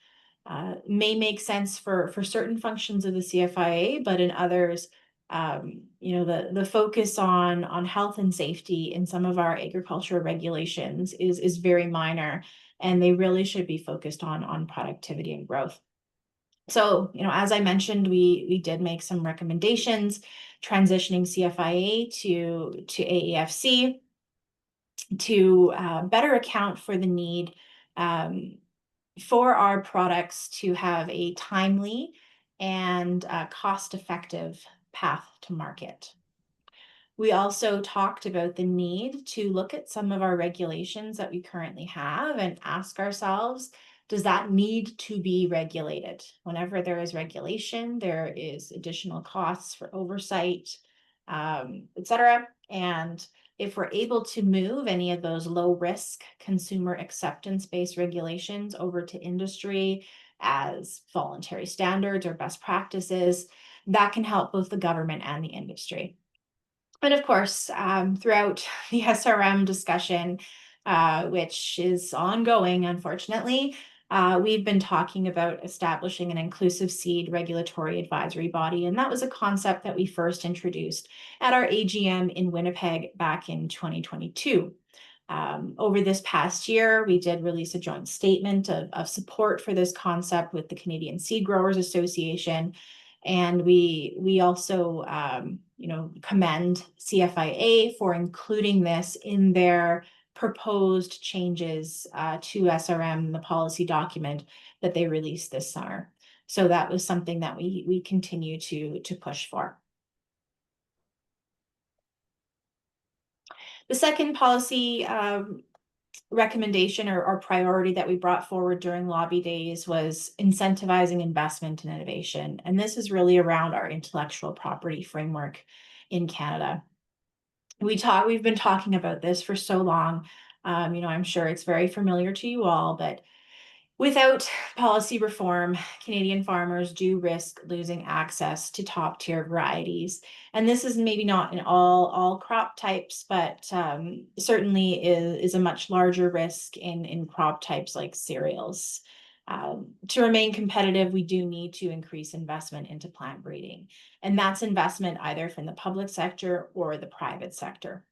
may make sense for certain functions of the CFIA, but in others, the focus on health and safety in some of our agriculture regulations is very minor, and they really should be focused on productivity and growth. So, as I mentioned, we did make some recommendations transitioning CFIA to AAFC to better account for the need for our products to have a timely and cost-effective path to market. We also talked about the need to look at some of our regulations that we currently have and ask ourselves, does that need to be regulated? Whenever there is regulation, there is additional costs for oversight, etc. And if we're able to move any of those low-risk consumer acceptance-based regulations over to industry as voluntary standards or best practices, that can help both the government and the industry. And of course, throughout the SRM discussion, which is ongoing, unfortunately, we've been talking about establishing an inclusive seed regulatory advisory body, and that was a concept that we first introduced at our AGM in Winnipeg back in 2022. Over this past year, we did release a joint statement of support for this concept with the Canadian Seed Growers Association, and we also commend CFIA for including this in their proposed changes to SRM, the policy document that they released this summer. So that was something that we continue to push for. The second policy recommendation or priority that we brought forward during lobby days was incentivizing investment and innovation. And this is really around our intellectual property framework in Canada. We've been talking about this for so long. I'm sure it's very familiar to you all, but without policy reform, Canadian farmers do risk losing access to top tier varieties. And this is maybe not in all crop types, but certainly is a much larger risk in crop types like cereals. To remain competitive, we do need to increase investment into plant breeding. And that's investment either from the public sector or the private sector.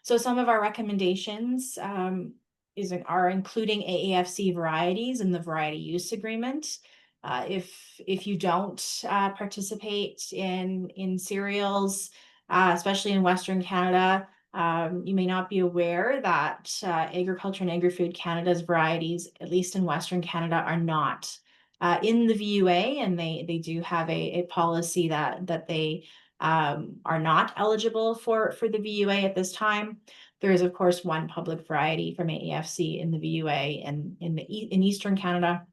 So some of our recommendations are including AAFC varieties in the variety use agreement. If you don't participate in cereals, especially in Western Canada, you may not be aware that Agriculture and Agri-Food Canada's varieties, at least in Western Canada, are not in the VUA, and they do have a policy that they are not eligible for the VUA at this time. There is, of course, one public variety from AAFC in the VUA and in Eastern Canada.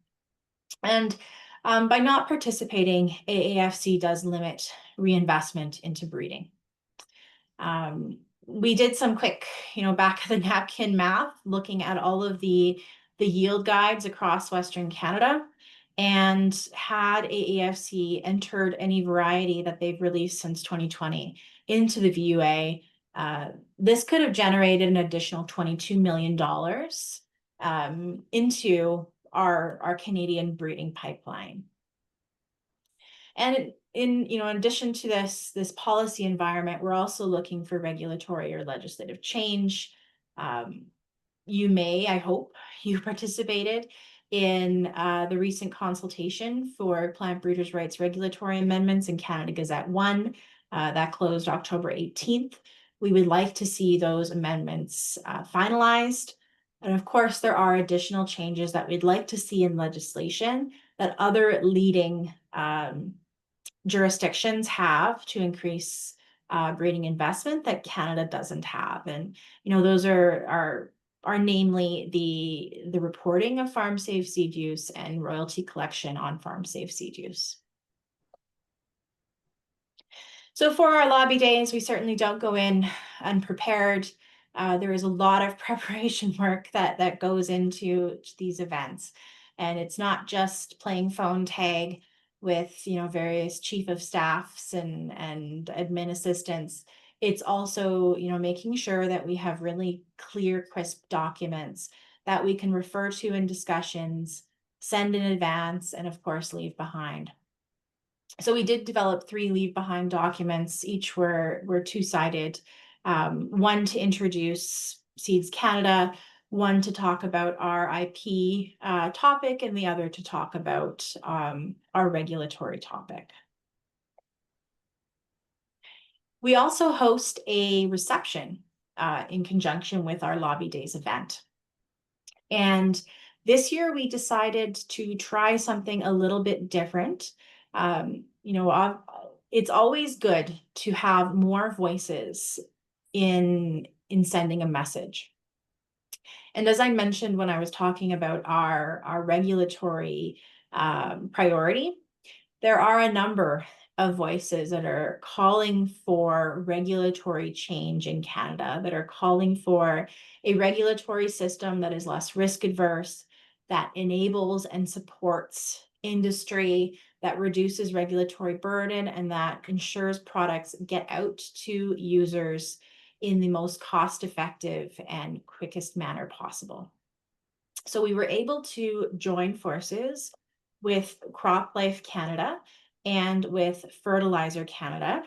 And by not participating, AAFC does limit reinvestment into breeding. We did some quick, back of the napkin math, looking at all of the yield guides across Western Canada, and had AAFC entered any variety that they've released since 2020 into the VUA, this could have generated an additional $22 million into our Canadian breeding pipeline. And in addition to this policy environment, we're also looking for regulatory or legislative change. You may, I hope, you participated in the recent consultation for Plant Breeders' Rights regulatory amendments in Canada Gazette 1 that closed October 18th. We would like to see those amendments finalized. And of course, there are additional changes that we'd like to see in legislation that other leading jurisdictions have to increase breeding investment that Canada doesn't have. And those are namely the reporting of farm safe seed use and royalty collection on farm safe seed use. So for our lobby days, we certainly don't go in unprepared. There is a lot of preparation work that goes into these events. And it's not just playing phone tag with various chief of staffs and admin assistants. It's also making sure that we have really clear, crisp documents that we can refer to in discussions, send in advance, and of course leave behind. So we did develop 3 leave behind documents. Each were two-sided. One to introduce Seeds Canada, one to talk about our IP topic, and the other to talk about our regulatory topic. We also host a reception in conjunction with our Lobby Days event. And this year we decided to try something a little bit different. It's always good to have more voices in sending a message. And as I mentioned when I was talking about our regulatory priority, there are a number of voices that are calling for regulatory change in Canada, that are calling for a regulatory system that is less risk adverse, that enables and supports industry, that reduces regulatory burden, and that ensures products get out to users in the most cost-effective and quickest manner possible. So we were able to join forces with CropLife Canada and with Fertilizer Canada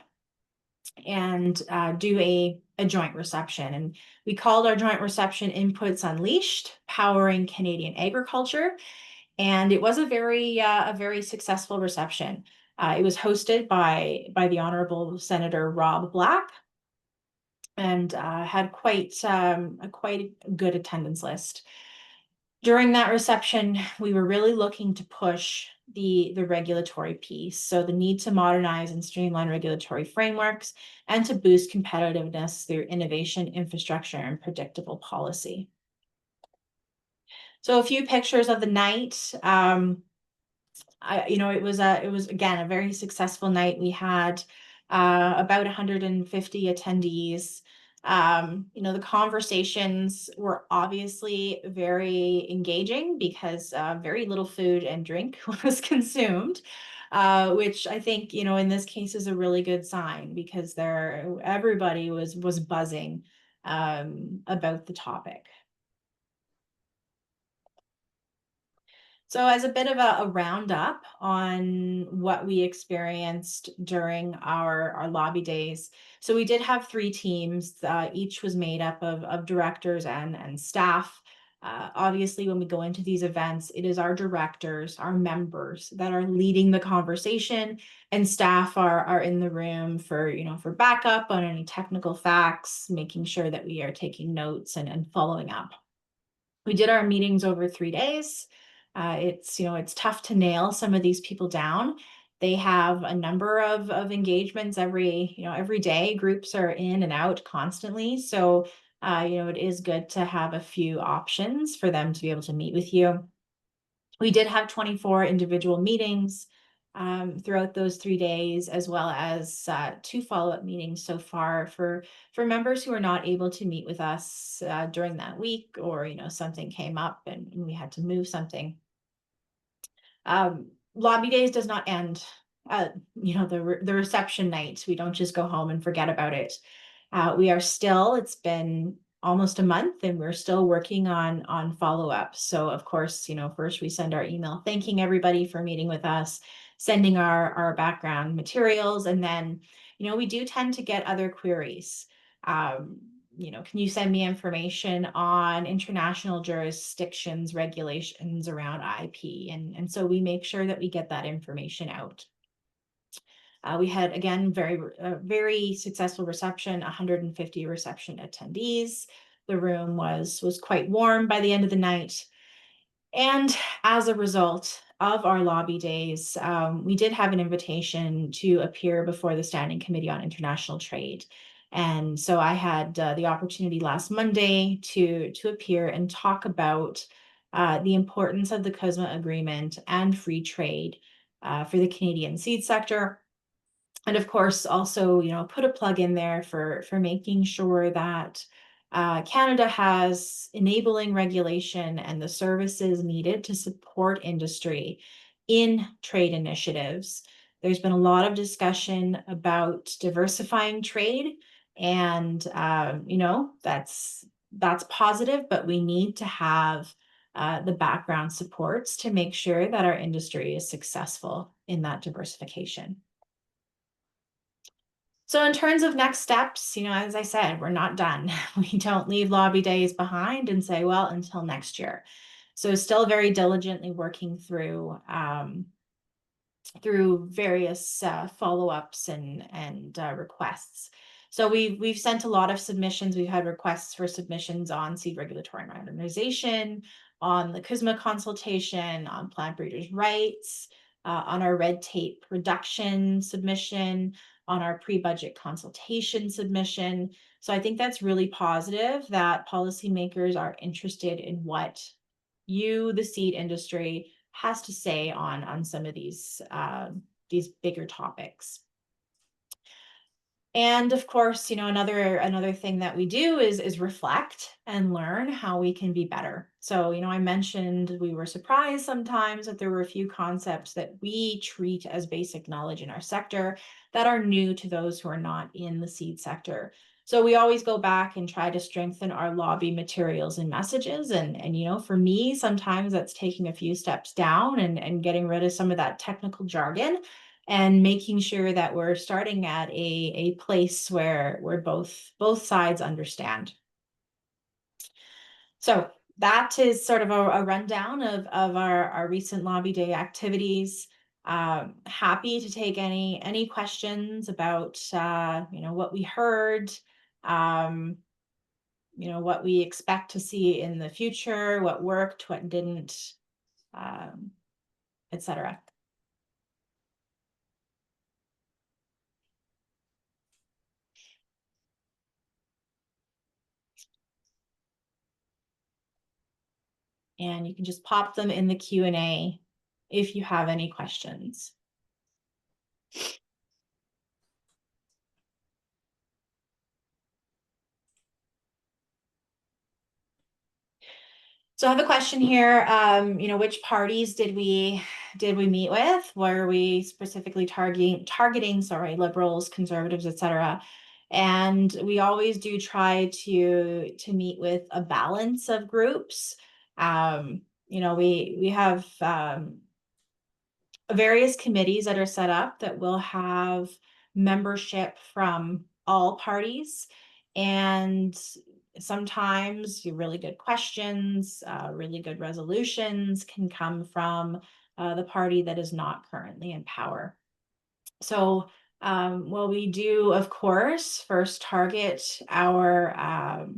and do a joint reception. And we called our joint reception Inputs Unleashed, Powering Canadian Agriculture. And it was a very successful reception. It was hosted by the Honorable Senator Rob Black, and had quite a good attendance list. During that reception, we were really looking to push the regulatory piece, so the need to modernize and streamline regulatory frameworks and to boost competitiveness through innovation, infrastructure, and predictable policy. So a few pictures of the night. It was again a very successful night. We had about 150 attendees. The conversations were obviously very engaging because very little food and drink was consumed, which I think, in this case is a really good sign, because everybody was buzzing about the topic. So as a bit of a roundup on what we experienced during our lobby days. So we did have 3 teams. Each was made up of directors and staff. Obviously, when we go into these events, it is our directors, our members that are leading the conversation, and staff are in the room for backup on any technical facts, making sure that we are taking notes and following up. We did our meetings over 3 days. It's tough to nail some of these people down, They have a number of engagements every day. Groups are in and out constantly. So, it is good to have a few options for them to be able to meet with you. We did have 24 individual meetings throughout those 3 days, as well as 2 follow-up meetings so far for members who are not able to meet with us during that week, or something came up and we had to move something. Lobby days does not end. The reception night. We don't just go home and forget about it. We are still. It's been almost a month, and we're still working on follow-up. So of course, first we send our email thanking everybody for meeting with us, sending our background materials, and then we do tend to get other queries. Can you send me information on international jurisdictions, regulations around IP? And so we make sure that we get that information out. We had, again, very successful reception, 150 reception attendees. The room was quite warm by the end of the night. And as a result of our lobby days, we did have an invitation to appear before the Standing Committee on International Trade. And so I had the opportunity last Monday to appear and talk about the importance of the CUSMA agreement and free trade for the Canadian seed sector. And of course, also, put a plug in there for making sure that Canada has enabling regulation and the services needed to support industry in trade initiatives. There's been a lot of discussion about diversifying trade, and that's positive, but we need to have the background supports to make sure that our industry is successful in that diversification. So in terms of next steps, as I said, we're not done. We don't leave lobby days behind and say, well, until next year. So still very diligently working through various follow-ups and requests. So we've sent a lot of submissions. We've had requests for submissions on seed regulatory modernization, on the CUSMA consultation, on plant breeders' rights, on our red tape reduction submission, on our pre-budget consultation submission. So I think that's really positive that policymakers are interested in what you, the seed industry, has to say on some of these bigger topics. And of course, another thing that we do is reflect and learn how we can be better. So, I mentioned we were surprised sometimes that there were a few concepts that we treat as basic knowledge in our sector that are new to those who are not in the seed sector. So we always go back and try to strengthen our lobby materials and messages. And for me, sometimes that's taking a few steps down and getting rid of some of that technical jargon, and making sure that we're starting at a place where both sides understand. So that is sort of a rundown of our recent lobby day activities. Happy to take any questions about what we heard, what we expect to see in the future, what worked, what didn't, etc. And you can just pop them in the Q&A if you have any questions. So I have a question here. Which parties did we meet with? Were we specifically targeting liberals, conservatives, etc.? And we always do try to meet with a balance of groups. We have various committees that are set up that will have membership from all parties, and sometimes really good questions, really good resolutions can come from the party that is not currently in power. So we do, of course, first target our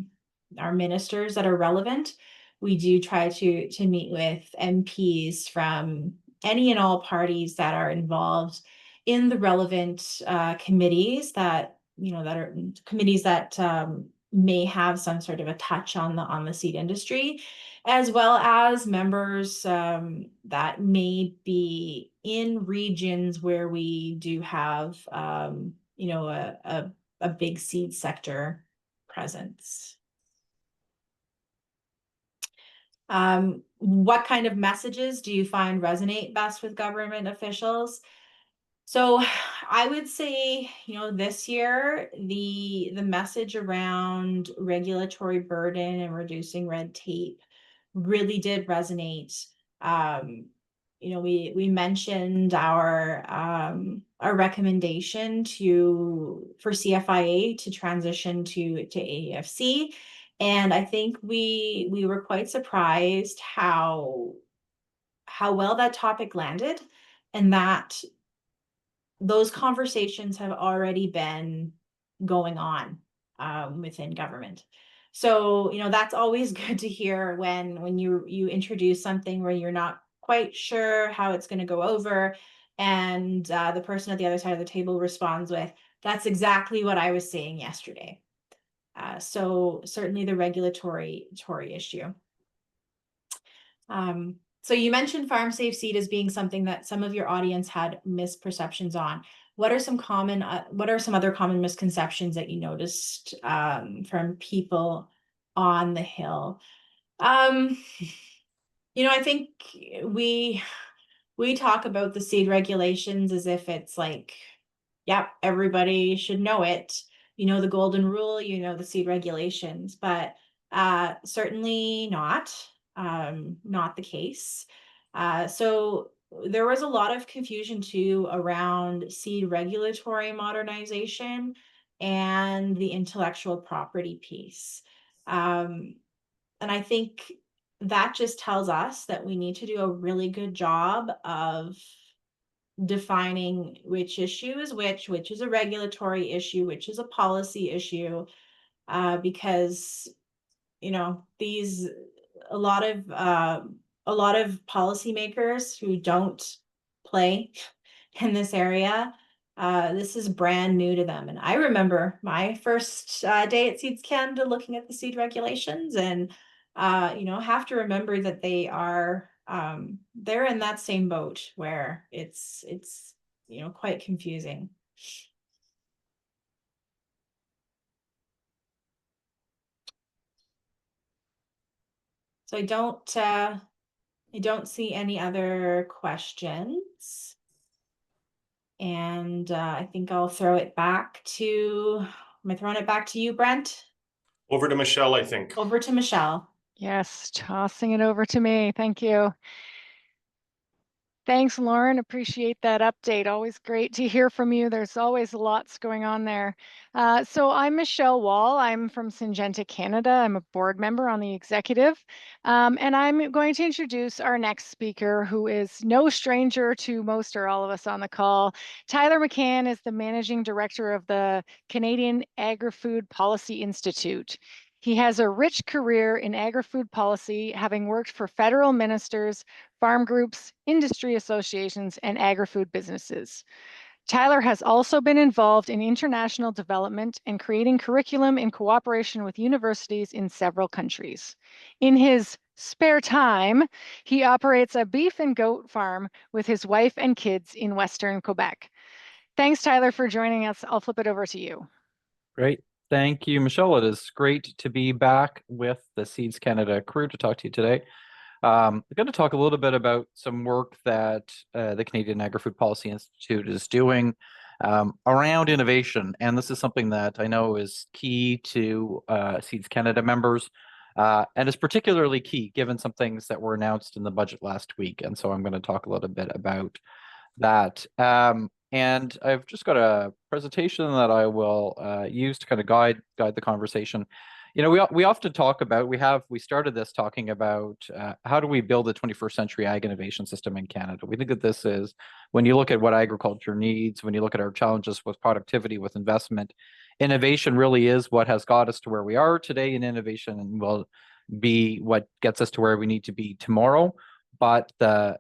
ministers that are relevant. We do try to meet with MPs from any and all parties that are involved in the relevant committees that, that are committees that may have some sort of a touch on the seed industry, as well as members that may be in regions where we do have, a big seed sector presence. What kind of messages do you find resonate best with government officials? So I would say, this year, the message around regulatory burden and reducing red tape really did resonate. We mentioned our recommendation for CFIA to transition to AEFC. And I think we were quite surprised how well that topic landed, and that those conversations have already been going on within government. So, that's always good to hear when you introduce something where you're not quite sure how it's going to go over, and the person at the other side of the table responds with, "That's exactly what I was saying yesterday." So certainly the regulatory issue. So you mentioned farm safe seed as being something that some of your audience had misperceptions on. What are some other common misconceptions that you noticed from people on the Hill? I think we talk about the seed regulations as if it's like, yep, everybody should know it. The golden rule, the seed regulations, but certainly not the case. So there was a lot of confusion too around seed regulatory modernization and the intellectual property piece. And I think that just tells us that we need to do a really good job of defining which issue is which is a regulatory issue, which is a policy issue, because a lot of policymakers who don't play in this area, this is brand new to them. And I remember my first day at Seeds Canada looking at the seed regulations, and have to remember that they are they're in that same boat where it's quite confusing. So I don't see any other questions. And I think I'll throw it back to, am I throwing it back to you, Brent? Over to Michelle, I think. Over to Michelle. Yes, tossing it over to me. Thank you. Thanks, Lauren. Appreciate that update. Always great to hear from you. There's always lots going on there. So I'm Michelle Wall. I'm from Syngenta Canada. I'm a board member on the executive. And I'm going to introduce our next speaker, who is no stranger to most or all of us on the call. Tyler McCann is the Managing Director of the Canadian Agri-Food Policy Institute. He has a rich career in agri-food policy, having worked for federal ministers, farm groups, industry associations, and agri-food businesses. Tyler has also been involved in international development and creating curriculum in cooperation with universities in several countries. In his spare time, he operates a beef and goat farm with his wife and kids in Western Quebec. Thanks, Tyler, for joining us. I'll flip it over to you. Great. Thank you, Michelle. It is great to be back with the Seeds Canada crew to talk to you today. I'm going to talk a little bit about some work that the Canadian Agri-Food Policy Institute is doing around innovation. And this is something that I know is key to Seeds Canada members, and is particularly key given some things that were announced in the budget last week. And so I'm going to talk a little bit about that. And I've just got a presentation that I will use to kind of guide the conversation. We often talk about, we started this talking about how do we build a 21st century ag innovation system in Canada. We think that this is, when you look at what agriculture needs, when you look at our challenges with productivity, with investment, innovation really is what has got us to where we are today, and innovation will be what gets us to where we need to be tomorrow. But the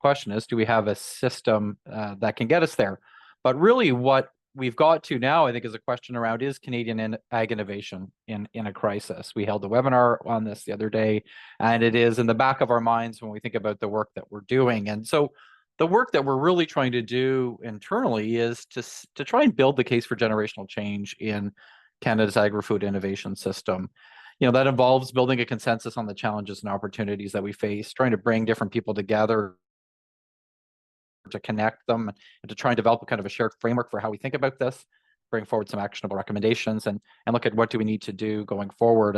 question is, do we have a system that can get us there? But really what we've got to now, I think, is a question around, is Canadian ag innovation in a crisis? We held a webinar on this the other day, and it is in the back of our minds when we think about the work that we're doing. And so the work that we're really trying to do internally is to try and build the case for generational change in Canada's agri-food innovation system. You know, that involves building a consensus on the challenges and opportunities that we face, trying to bring different people together to connect them, and to try and develop a kind of a shared framework for how we think about this, bring forward some actionable recommendations, and look at what do we need to do going forward.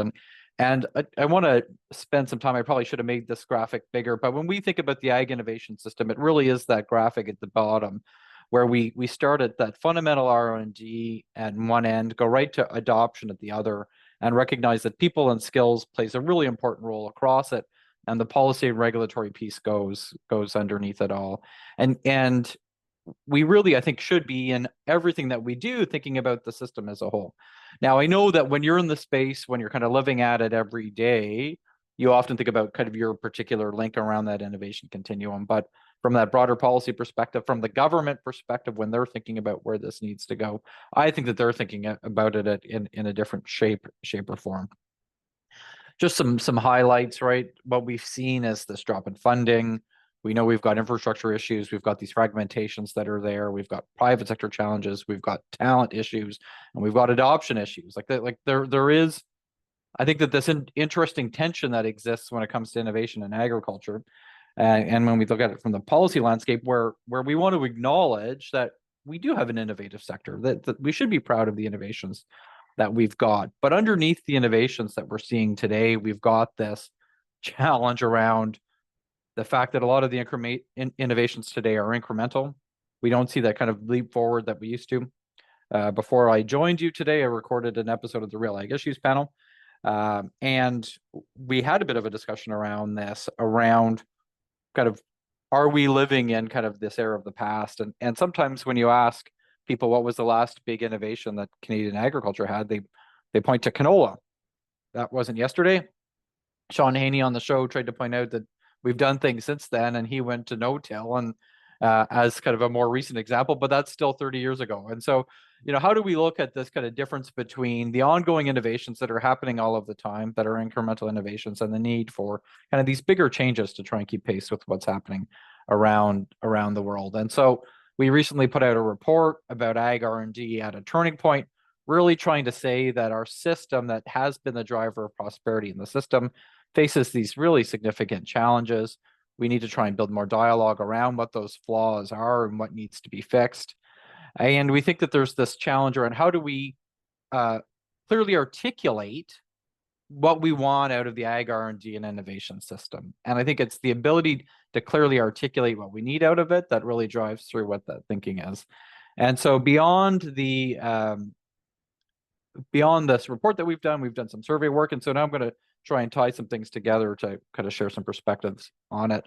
And I want to spend some time, I probably should have made this graphic bigger, but when we think about the ag innovation system, it really is that graphic at the bottom, where we start at that fundamental R&D at one end, go right to adoption at the other, and recognize that people and skills plays a really important role across it, and the policy and regulatory piece goes underneath it all. And we really, I think, should be in everything that we do thinking about the system as a whole. Now, I know that when you're in the space, when you're kind of living at it every day, you often think about kind of your particular link around that innovation continuum. But from that broader policy perspective, from the government perspective, when they're thinking about where this needs to go, I think that they're thinking about it in a different shape or form. Just some highlights, right? What we've seen is this drop in funding. We know we've got infrastructure issues. We've got these fragmentations that are there. We've got private sector challenges. We've got talent issues, and we've got adoption issues. There is, I think, that this interesting tension that exists when it comes to innovation in agriculture. And when we look at it from the policy landscape, where we want to acknowledge that we do have an innovative sector, that we should be proud of the innovations that we've got. But underneath the innovations that we're seeing today, we've got this challenge around the fact that a lot of the innovations today are incremental. We don't see that kind of leap forward that we used to. Before I joined you today, I recorded an episode of the Real Ag Issues panel. And we had a bit of a discussion around this, around kind of, are we living in kind of this era of the past? And sometimes when you ask people what was the last big innovation that Canadian agriculture had, they point to canola. That wasn't yesterday. Sean Haney on the show tried to point out that we've done things since then, and he went to no-till and as kind of a more recent example, but that's still 30 years ago. And so, you know, how do we look at this kind of difference between the ongoing innovations that are happening all of the time, that are incremental innovations, and the need for kind of these bigger changes to try and keep pace with what's happening around the world? And so we recently put out a report about ag R&D at a turning point, really trying to say that our system that has been the driver of prosperity in the system faces these really significant challenges. We need to try and build more dialogue around what those flaws are and what needs to be fixed. And we think that there's this challenge around how do we clearly articulate what we want out of the ag R&D and innovation system. And I think it's the ability to clearly articulate what we need out of it that really drives through what that thinking is. And so beyond this report that we've done some survey work. And so now I'm going to try and tie some things together to kind of share some perspectives on it.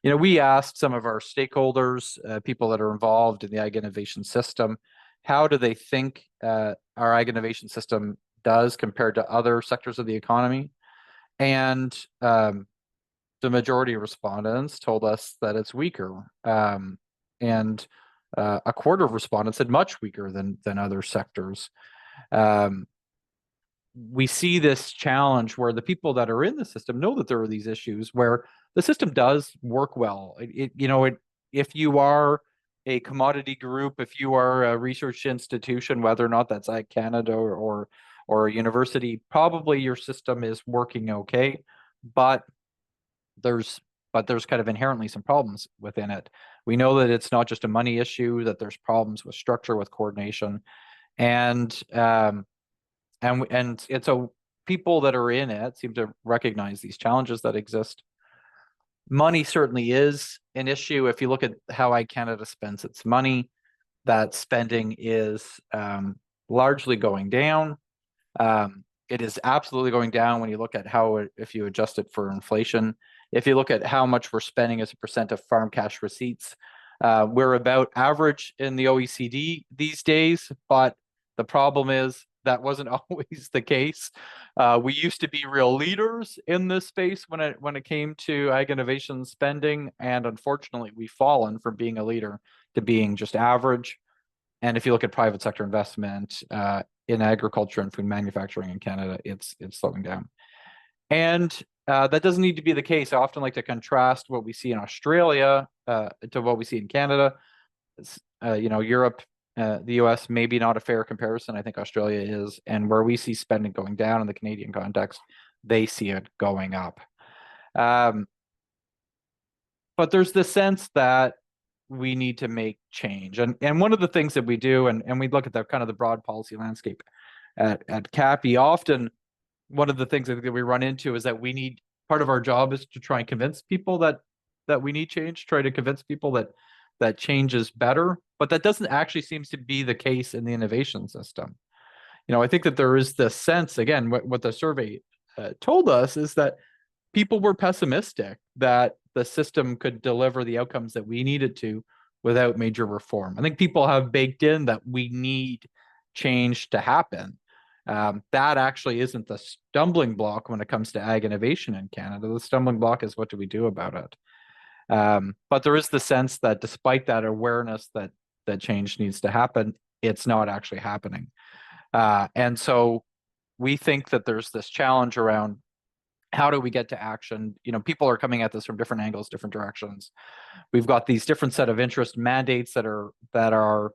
You know, we asked some of our stakeholders, people that are involved in the ag innovation system, how do they think our ag innovation system does compared to other sectors of the economy? And the majority of respondents told us that it's weaker. And a quarter of respondents said much weaker than other sectors. We see this challenge where the people that are in the system know that there are these issues where the system does work well. If you are a commodity group, if you are a research institution, whether or not that's Ag Canada or a university, probably your system is working okay, but there's kind of inherently some problems within it. We know that it's not just a money issue, that there's problems with structure, with coordination, and so people that are in it seem to recognize these challenges that exist. Money certainly is an issue. If you look at how Ag Canada spends its money, that spending is largely going down. It is absolutely going down when you look at if you adjust it for inflation. If you look at how much we're spending as a percent of farm cash receipts, we're about average in the OECD these days, but the problem is that wasn't always the case. We used to be real leaders in this space when it came to ag innovation spending, and unfortunately, we've fallen from being a leader to being just average. And if you look at private sector investment in agriculture and food manufacturing in Canada, it's slowing down. And that doesn't need to be the case. I often like to contrast what we see in Australia to what we see in Canada. Europe, the US, maybe not a fair comparison. I think Australia is. And where we see spending going down in the Canadian context, they see it going up. But there's this sense that we need to make change. And one of the things that we do, and we look at the kind of the broad policy landscape at CAPI, often one of the things that we run into is that we need, part of our job is to try and convince people that we need change, try to convince people that change is better, but that doesn't actually seems to be the case in the innovation system. I think that there is this sense, again, what the survey told us is that people were pessimistic that the system could deliver the outcomes that we needed to without major reform. I think people have baked in that we need change to happen. That actually isn't the stumbling block when it comes to ag innovation in Canada. The stumbling block is what do we do about it? But there is the sense that despite that awareness that change needs to happen, it's not actually happening. And so we think that there's this challenge around how do we get to action? People are coming at this from different angles, different directions. We've got these different set of interest mandates that are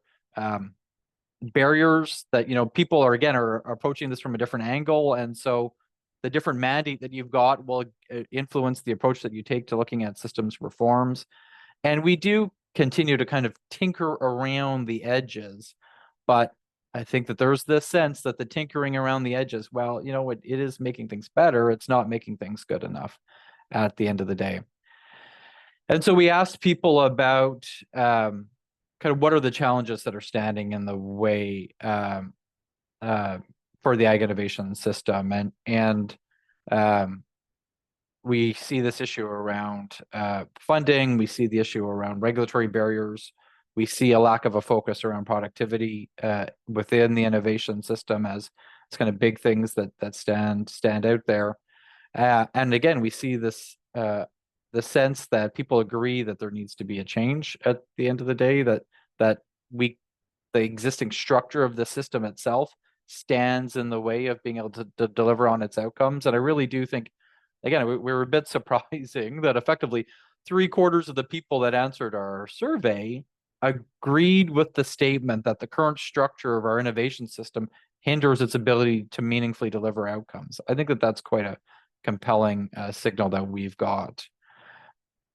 barriers that people are approaching this from a different angle, and so the different mandate that you've got will influence the approach that you take to looking at systems reforms. And we do continue to kind of tinker around the edges, but I think that there's this sense that the tinkering around the edges, well, it is making things better. It's not making things good enough at the end of the day. And so we asked people about kind of what are the challenges that are standing in the way for the ag innovation system, and we see this issue around funding. We see the issue around regulatory barriers. We see a lack of a focus around productivity within the innovation system as it's kind of big things that stand out there. And again, we see this the sense that people agree that there needs to be a change at the end of the day, that the existing structure of the system itself stands in the way of being able to deliver on its outcomes. And I really do think, again, we were a bit surprising that effectively 3/4 of the people that answered our survey agreed with the statement that the current structure of our innovation system hinders its ability to meaningfully deliver outcomes. I think that that's quite a compelling signal that we've got.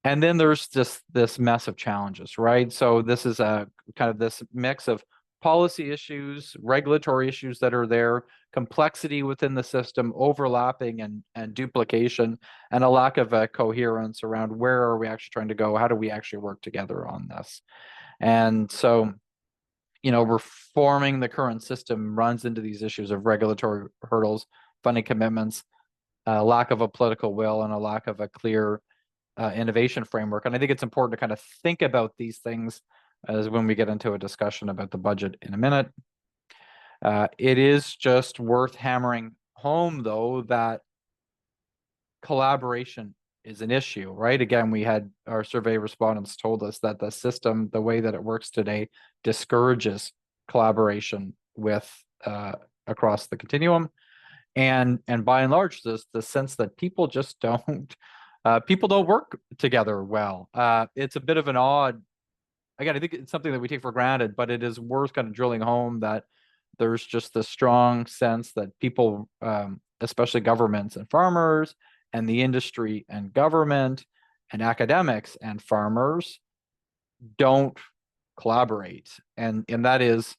And then there's just this mess of challenges, right? So this is a kind of this mix of policy issues, regulatory issues that are there, complexity within the system, overlapping and duplication, and a lack of coherence around where are we actually trying to go? How do we actually work together on this? And so, reforming the current system runs into these issues of regulatory hurdles, funding commitments, lack of a political will, and a lack of a clear innovation framework. And I think it's important to kind of think about these things as when we get into a discussion about the budget in a minute. It is just worth hammering home, though, that collaboration is an issue, right? Again, we had our survey respondents told us that the system, the way that it works today, discourages collaboration with across the continuum. And by and large, there's the sense that people just don't work together well. It's a bit of an odd, again, I think it's something that we take for granted, but it is worth kind of drilling home that there's just the strong sense that people, especially governments and farmers and the industry and government and academics and farmers, don't collaborate. And that is,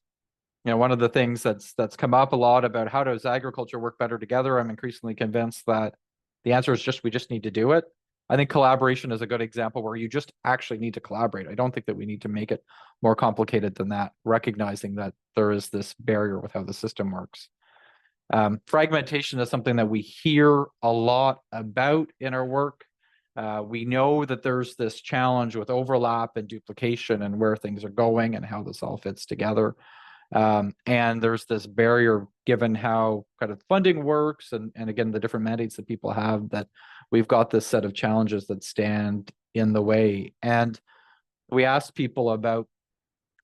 one of the things that's come up a lot about how does agriculture work better together. I'm increasingly convinced that the answer is we just need to do it. I think collaboration is a good example where you just actually need to collaborate. I don't think that we need to make it more complicated than that, recognizing that there is this barrier with how the system works. Fragmentation is something that we hear a lot about in our work. We know that there's this challenge with overlap and duplication and where things are going and how this all fits together. And there's this barrier given how kind of funding works and again, the different mandates that people have, that we've got this set of challenges that stand in the way. And we asked people about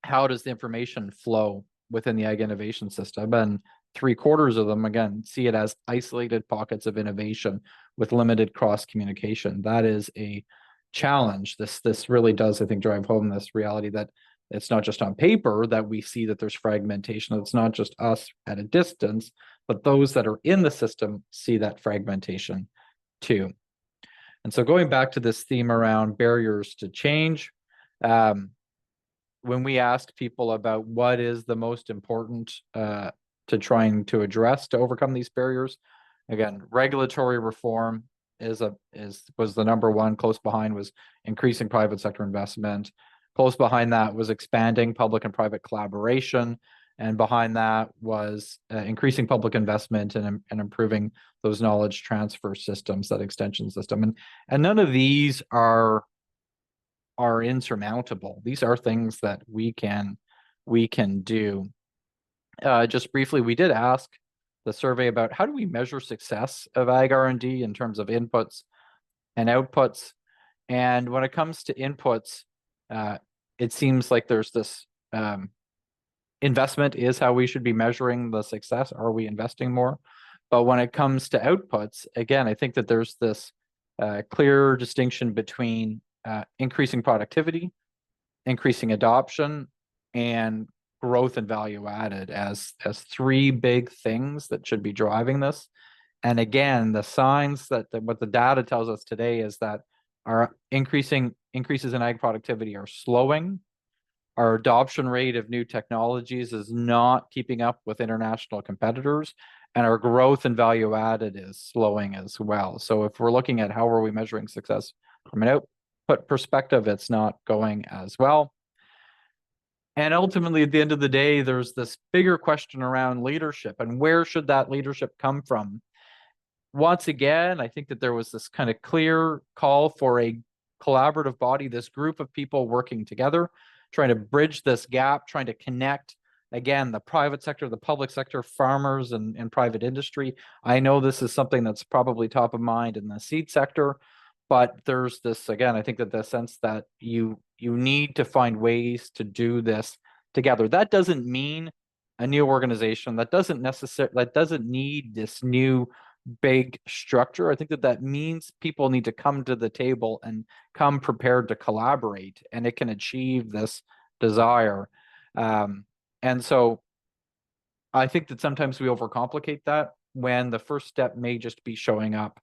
how does the information flow within the Ag Innovation System, and 3/4 of them, again, see it as isolated pockets of innovation with limited cross communication. That is a challenge. This really does, I think, drive home this reality that it's not just on paper that we see that there's fragmentation. It's not just us at a distance, but those that are in the system see that fragmentation too. And so going back to this theme around barriers to change, when we ask people about what is the most important to trying to address to overcome these barriers, again, regulatory reform was the number one. Close behind was increasing private sector investment. Close behind that was expanding public and private collaboration. And behind that was increasing public investment and improving those knowledge transfer systems, that extension system. And none of these are insurmountable. These are things that we can do. Just briefly, we did ask the survey about how do we measure success of Ag R&D in terms of inputs and outputs. And when it comes to inputs, it seems like there's this investment is how we should be measuring the success. Are we investing more? But when it comes to outputs, again, I think that there's this clear distinction between increasing productivity, increasing adoption, and growth and value added as three big things that should be driving this. And again, the signs that what the data tells us today is that our increases in ag productivity are slowing. Our adoption rate of new technologies is not keeping up with international competitors, and our growth and value added is slowing as well. So if we're looking at how are we measuring success from an output perspective, it's not going as well. And ultimately, at the end of the day, there's this bigger question around leadership and where should that leadership come from? Once again, I think that there was this kind of clear call for a collaborative body, this group of people working together, trying to bridge this gap, trying to connect, again, the private sector, the public sector, farmers and private industry. I know this is something that's probably top of mind in the seed sector, but there's this, again, I think that the sense that you need to find ways to do this together. That doesn't mean a new organization. That doesn't need this new big structure. I think that means people need to come to the table and come prepared to collaborate, and it can achieve this desire. And so I think that sometimes we overcomplicate that when the first step may just be showing up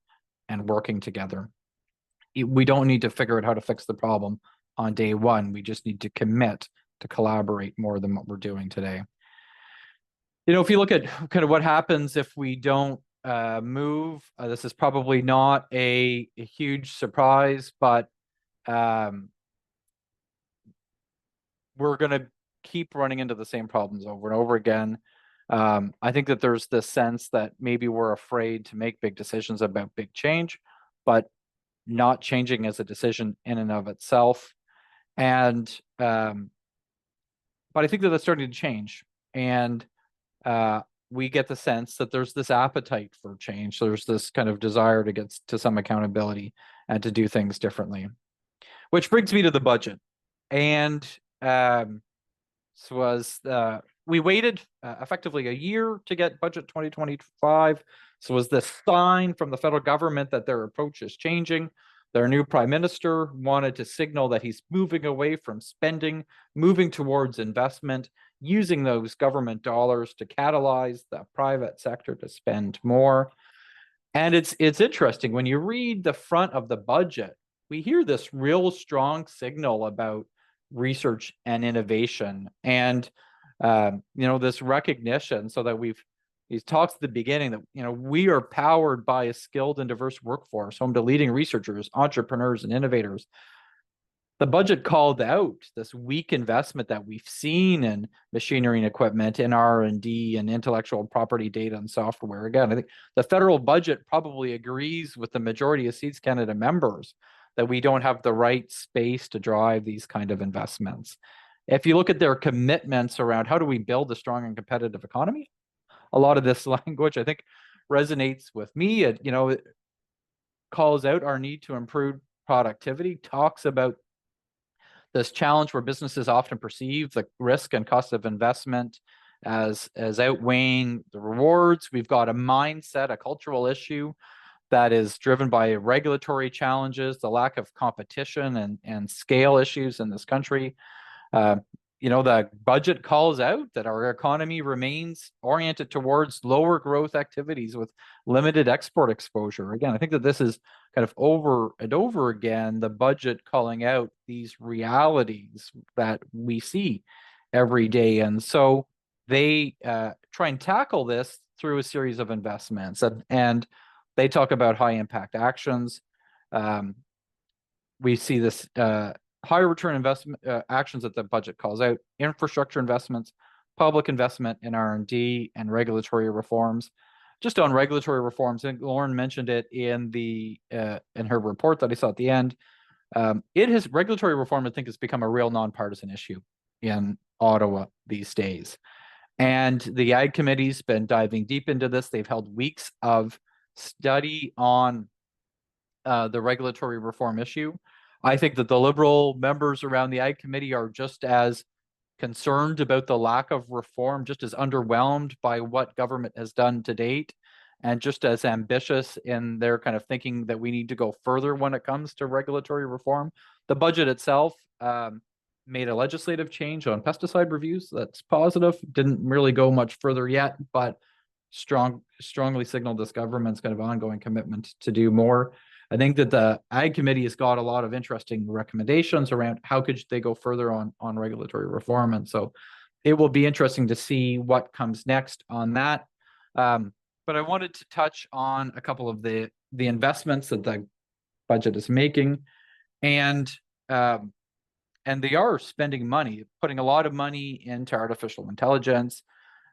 and working together. We don't need to figure out how to fix the problem on day one. We just need to commit to collaborate more than what we're doing today. You know, if you look at kind of what happens if we don't move, this is probably not a huge surprise, but we're going to keep running into the same problems over and over again. I think that there's this sense that maybe we're afraid to make big decisions about big change, but not changing as a decision in and of itself. And but I think that that's starting to change, and we get the sense that there's this appetite for change. There's this kind of desire to get to some accountability and to do things differently, which brings me to the budget. And we waited effectively a year to get budget 2025. So was this sign from the federal government that their approach is changing? Their new prime minister wanted to signal that he's moving away from spending, moving towards investment, using those government dollars to catalyze the private sector to spend more. And it's interesting, when you read the front of the budget, we hear this real strong signal about research and innovation, and this recognition, so that he talks at the beginning that we are powered by a skilled and diverse workforce, home to leading researchers, entrepreneurs, and innovators. The budget called out this weak investment that we've seen in machinery and equipment, in R&D and intellectual property data and software. Again, I think the federal budget probably agrees with the majority of Seeds Canada members that we don't have the right space to drive these kind of investments. If you look at their commitments around how do we build a strong and competitive economy, a lot of this language, I think, resonates with me. It, it calls out our need to improve productivity, talks about this challenge where businesses often perceive the risk and cost of investment as outweighing the rewards. We've got a mindset, a cultural issue that is driven by regulatory challenges, the lack of competition and scale issues in this country. The budget calls out that our economy remains oriented towards lower growth activities with limited export exposure. Again, I think that this is kind of over and over again, the budget calling out these realities that we see every day. And so they try and tackle this through a series of investments. And they talk about high impact actions. We see this higher return investment actions that the budget calls out: infrastructure investments, public investment in R&D, and regulatory reforms. Just on regulatory reforms, I think Lauren mentioned it in her report that I saw at the end. Regulatory reform, I think, has become a real nonpartisan issue in Ottawa these days. And the Ag Committee's been diving deep into this. They've held weeks of study on the regulatory reform issue. I think that the Liberal members around the Ag Committee are just as concerned about the lack of reform, just as underwhelmed by what government has done to date, and just as ambitious in their kind of thinking that we need to go further when it comes to regulatory reform. The budget itself made a legislative change on pesticide reviews. That's positive. Didn't really go much further yet, but strongly signaled this government's kind of ongoing commitment to do more. I think that the Ag Committee has got a lot of interesting recommendations around how could they go further on regulatory reform. And so it will be interesting to see what comes next on that. But I wanted to touch on a couple of the investments that the budget is making. And they are spending money, putting a lot of money into artificial intelligence.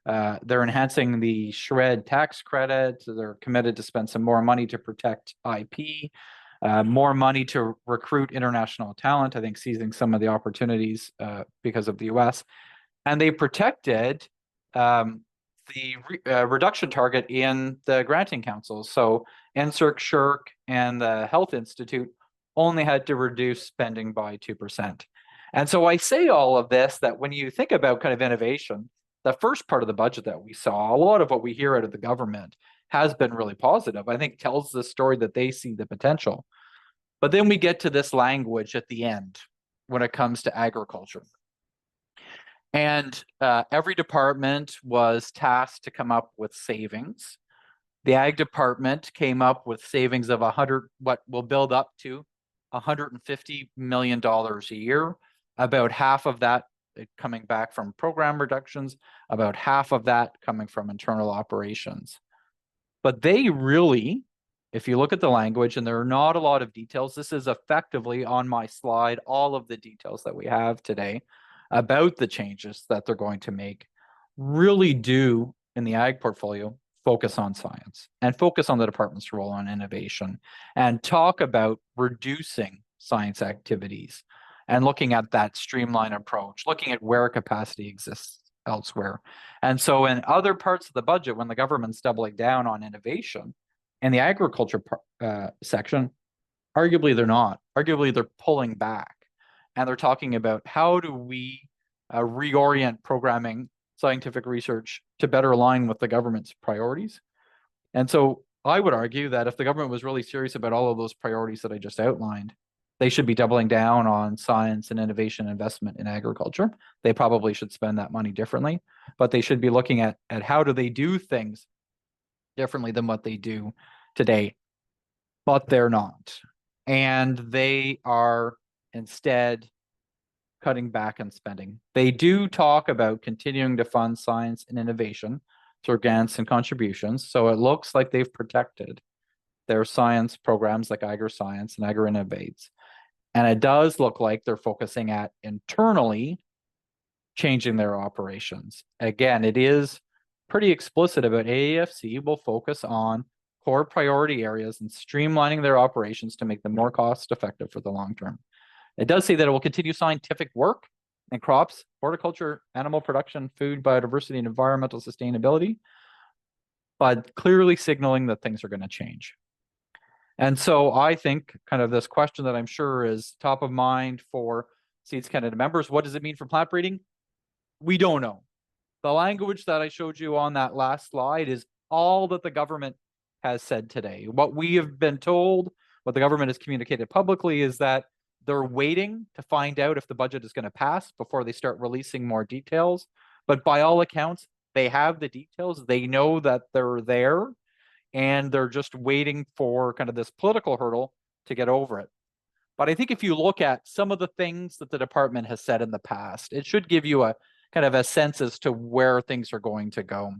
They're enhancing the SR&ED tax credit. They're committed to spend some more money to protect IP, more money to recruit international talent, I think seizing some of the opportunities because of the US. And they protected the reduction target in the granting councils. So NSERC, SSHRC, and the Health Institute only had to reduce spending by 2%. And so I say all of this, that when you think about kind of innovation, the first part of the budget that we saw, a lot of what we hear out of the government has been really positive. I think tells the story that they see the potential. But then we get to this language at the end when it comes to agriculture. And every department was tasked to come up with savings. The Ag Department came up with savings of what will build up to $150 million a year. About half of that coming back from program reductions, about half of that coming from internal operations. But they really, if you look at the language, and there are not a lot of details, this is effectively on my slide, all of the details that we have today about the changes that they're going to make, really do in the ag portfolio focus on science and focus on the department's role on innovation and talk about reducing science activities and looking at that streamlined approach, looking at where capacity exists elsewhere. And so in other parts of the budget, when the government's doubling down on innovation, in the agriculture section, arguably they're not. Arguably they're pulling back. And they're talking about how do we reorient programming, scientific research to better align with the government's priorities. And so I would argue that if the government was really serious about all of those priorities that I just outlined, they should be doubling down on science and innovation investment in agriculture. They probably should spend that money differently, but they should be looking at how do they do things differently than what they do today. But they're not. And they are instead cutting back on spending. They do talk about continuing to fund science and innovation through grants and contributions. So it looks like they've protected their science programs like AgriScience and AgriInnovates. And it does look like they're focusing at internally changing their operations. Again, it is pretty explicit about AAFC will focus on core priority areas and streamlining their operations to make them more cost effective for the long term. It does say that it will continue scientific work and crops, horticulture, animal production, food, biodiversity, and environmental sustainability, but clearly signaling that things are going to change. And so I think kind of this question that I'm sure is top of mind for Seeds Canada members, what does it mean for plant breeding? We don't know. The language that I showed you on that last slide is all that the government has said today. What we have been told, what the government has communicated publicly is that they're waiting to find out if the budget is going to pass before they start releasing more details. But by all accounts, they have the details. They know that they're there, and they're just waiting for kind of this political hurdle to get over it. But I think if you look at some of the things that the department has said in the past, it should give you a kind of a sense as to where things are going to go.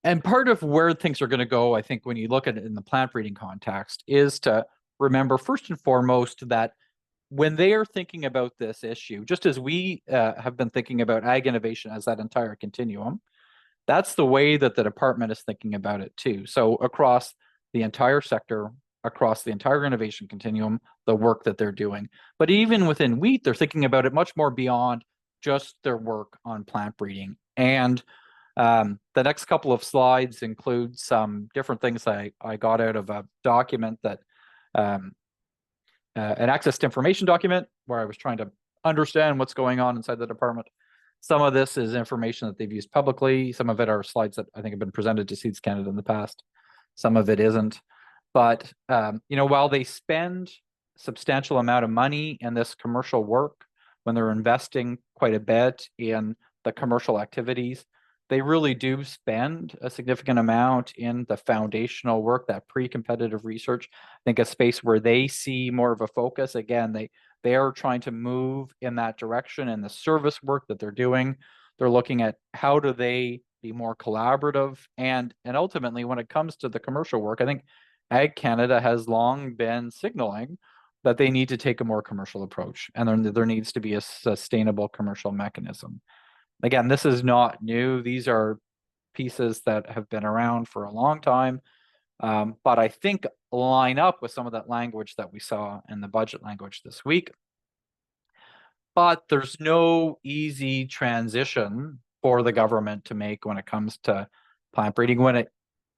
And part of where things are going to go, I think, when you look at it in the plant breeding context, is to remember first and foremost that when they are thinking about this issue, just as we have been thinking about ag innovation as that entire continuum, that's the way that the department is thinking about it too. So across the entire sector, across the entire innovation continuum, the work that they're doing. But even within wheat, they're thinking about it much more beyond just their work on plant breeding. And the next couple of slides include some different things I got out of a document that, an access to information document where I was trying to understand what's going on inside the department. Some of this is information that they've used publicly. Some of it are slides that I think have been presented to Seeds Canada in the past. Some of it isn't. But, while they spend a substantial amount of money in this commercial work, when they're investing quite a bit in the commercial activities, they really do spend a significant amount in the foundational work, that pre-competitive research. I think a space where they see more of a focus. Again, they are trying to move in that direction, and the service work that they're doing, they're looking at how do they be more collaborative. And ultimately, when it comes to the commercial work, I think Ag Canada has long been signaling that they need to take a more commercial approach, and there needs to be a sustainable commercial mechanism. Again, this is not new. These are pieces that have been around for a long time, but I think line up with some of that language that we saw in the budget language this week. But there's no easy transition for the government to make when it comes to plant breeding, when it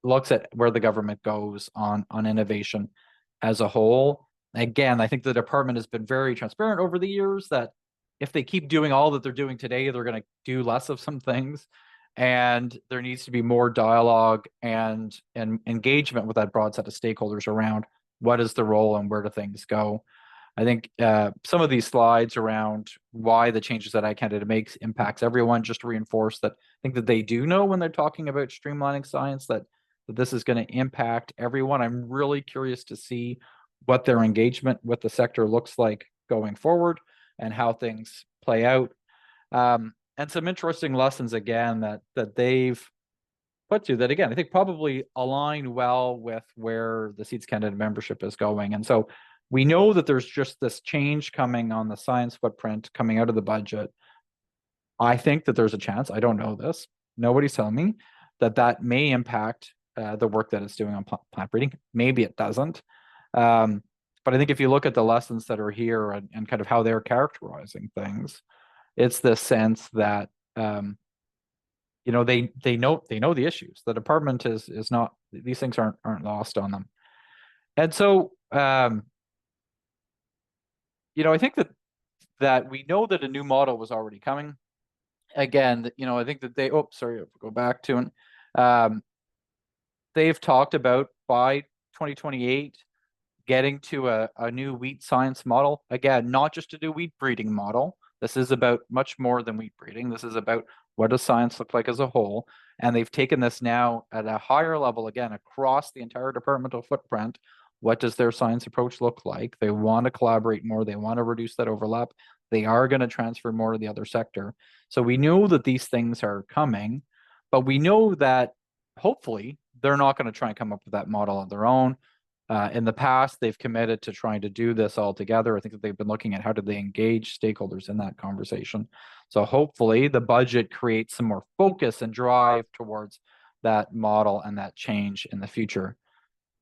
looks at where the government goes on innovation as a whole. Again, I think the department has been very transparent over the years that if they keep doing all that they're doing today, they're going to do less of some things. And there needs to be more dialogue and engagement with that broad set of stakeholders around what is the role and where do things go. I think some of these slides around why the changes that Ag Canada makes impacts everyone just reinforce that. I think that they do know when they're talking about streamlining science that this is going to impact everyone. I'm really curious to see what their engagement with the sector looks like going forward and how things play out. And some interesting lessons again that they've put to that, again, I think probably align well with where the Seeds Canada membership is going. And so we know that there's just this change coming on the science footprint coming out of the budget. I think that there's a chance, I don't know this, nobody's telling me, that may impact the work that it's doing on plant breeding. Maybe it doesn't. But I think if you look at the lessons that are here and kind of how they're characterizing things, it's the sense that they know the issues. The department is not, these things aren't lost on them. And so I think that we know that a new model was already coming. Again, I think that they go back to it. They've talked about by 2028 getting to a new wheat science model. Again, not just a new wheat breeding model. This is about much more than wheat breeding. This is about what does science look like as a whole. And they've taken this now at a higher level, again, across the entire departmental footprint. What does their science approach look like? They want to collaborate more. They want to reduce that overlap. They are going to transfer more to the other sector. So we know that these things are coming, but we know that hopefully they're not going to try and come up with that model on their own. In the past, they've committed to trying to do this all together. I think that they've been looking at how do they engage stakeholders in that conversation. So hopefully the budget creates some more focus and drive towards that model and that change in the future.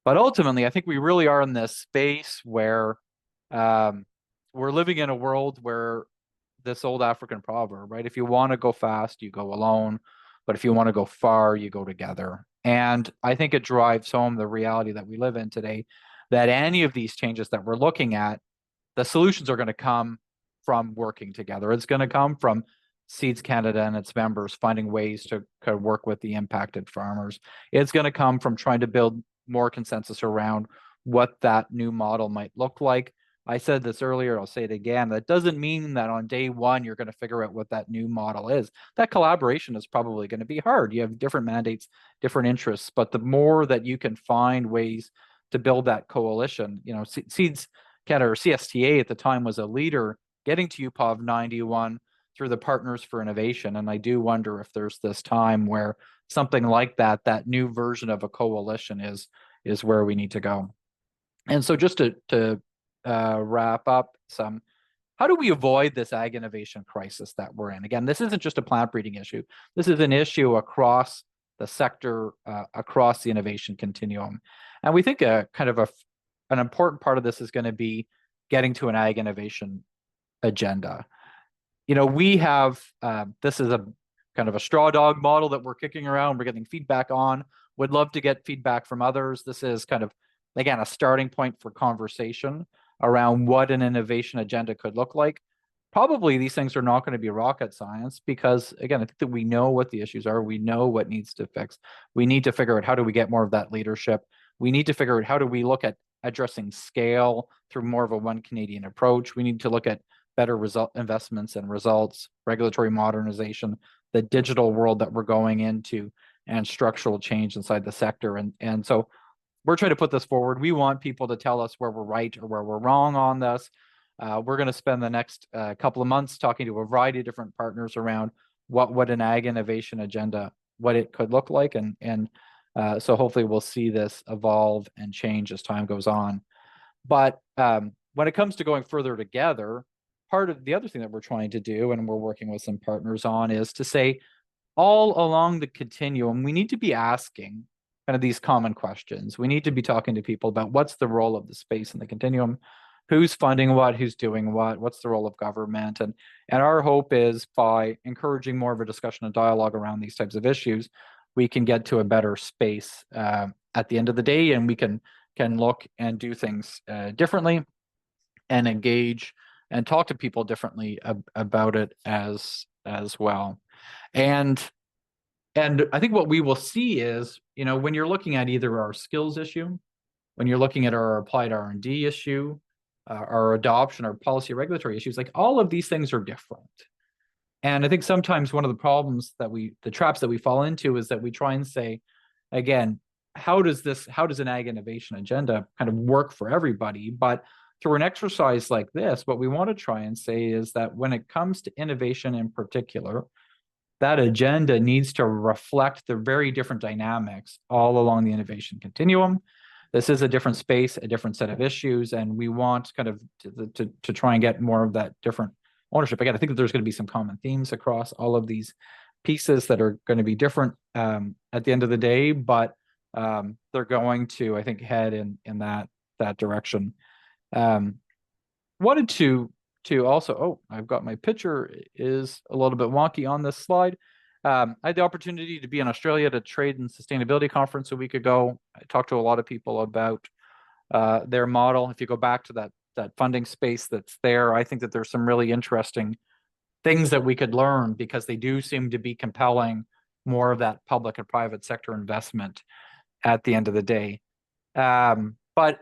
But ultimately, I think we really are in this space where we're living in a world where this old African proverb, right? If you want to go fast, you go alone. But if you want to go far, you go together. And I think it drives home the reality that we live in today, that any of these changes that we're looking at, the solutions are going to come from working together. It's going to come from Seeds Canada and its members finding ways to kind of work with the impacted farmers. It's going to come from trying to build more consensus around what that new model might look like. I said this earlier, I'll say it again. That doesn't mean that on day one, you're going to figure out what that new model is. That collaboration is probably going to be hard. You have different mandates, different interests, but the more that you can find ways to build that coalition, you know, Seeds Canada, or CSTA at the time, was a leader getting to UPOV 91 through the Partners for Innovation. And I do wonder if there's this time where something like that, that new version of a coalition is where we need to go. And so just to wrap up some, how do we avoid this ag innovation crisis that we're in? Again, this isn't just a plant breeding issue. This is an issue across the sector, across the innovation continuum. And we think an important part of this is going to be getting to an ag innovation agenda. You know, we have, this is a kind of a straw dog model that we're kicking around. We're getting feedback on. Would love to get feedback from others. This is kind of, again, a starting point for conversation around what an innovation agenda could look like. Probably these things are not going to be rocket science because, again, I think that we know what the issues are. We know what needs to fix. We need to figure out how do we get more of that leadership. We need to figure out how do we look at addressing scale through more of a one Canadian approach. We need to look at better investments and results, regulatory modernization, the digital world that we're going into, and structural change inside the sector. And so we're trying to put this forward. We want people to tell us where we're right or where we're wrong on this. We're going to spend the next couple of months talking to a variety of different partners around what an ag innovation agenda, what it could look like. And so hopefully we'll see this evolve and change as time goes on. But when it comes to going further together, part of the other thing that we're trying to do, and we're working with some partners on, is to say all along the continuum, we need to be asking kind of these common questions. We need to be talking to people about what's the role of the space in the continuum, who's funding what, who's doing what, what's the role of government. And our hope is by encouraging more of a discussion and dialogue around these types of issues, we can get to a better space at the end of the day, and we can look and do things differently and engage and talk to people differently about it as well. And I think what we will see is, you know, when you're looking at either our skills issue, when you're looking at our applied R&D issue, our adoption, our policy regulatory issues, like all of these things are different. And I think sometimes one of the problems that the traps that we fall into is that we try and say, again, how does an ag innovation agenda kind of work for everybody? But through an exercise like this, what we want to try and say is that when it comes to innovation in particular, that agenda needs to reflect the very different dynamics all along the innovation continuum. This is a different space, a different set of issues, and we want kind of to try and get more of that different ownership. Again, I think that there's going to be some common themes across all of these pieces that are going to be different at the end of the day, but they're going to, I think, head in that direction. Wanted to also, I've got my picture is a little bit wonky on this slide. I had the opportunity to be in Australia at a trade and sustainability conference a week ago. I talked to a lot of people about their model. If you go back to that funding space that's there, I think that there's some really interesting things that we could learn because they do seem to be compelling more of that public and private sector investment at the end of the day. But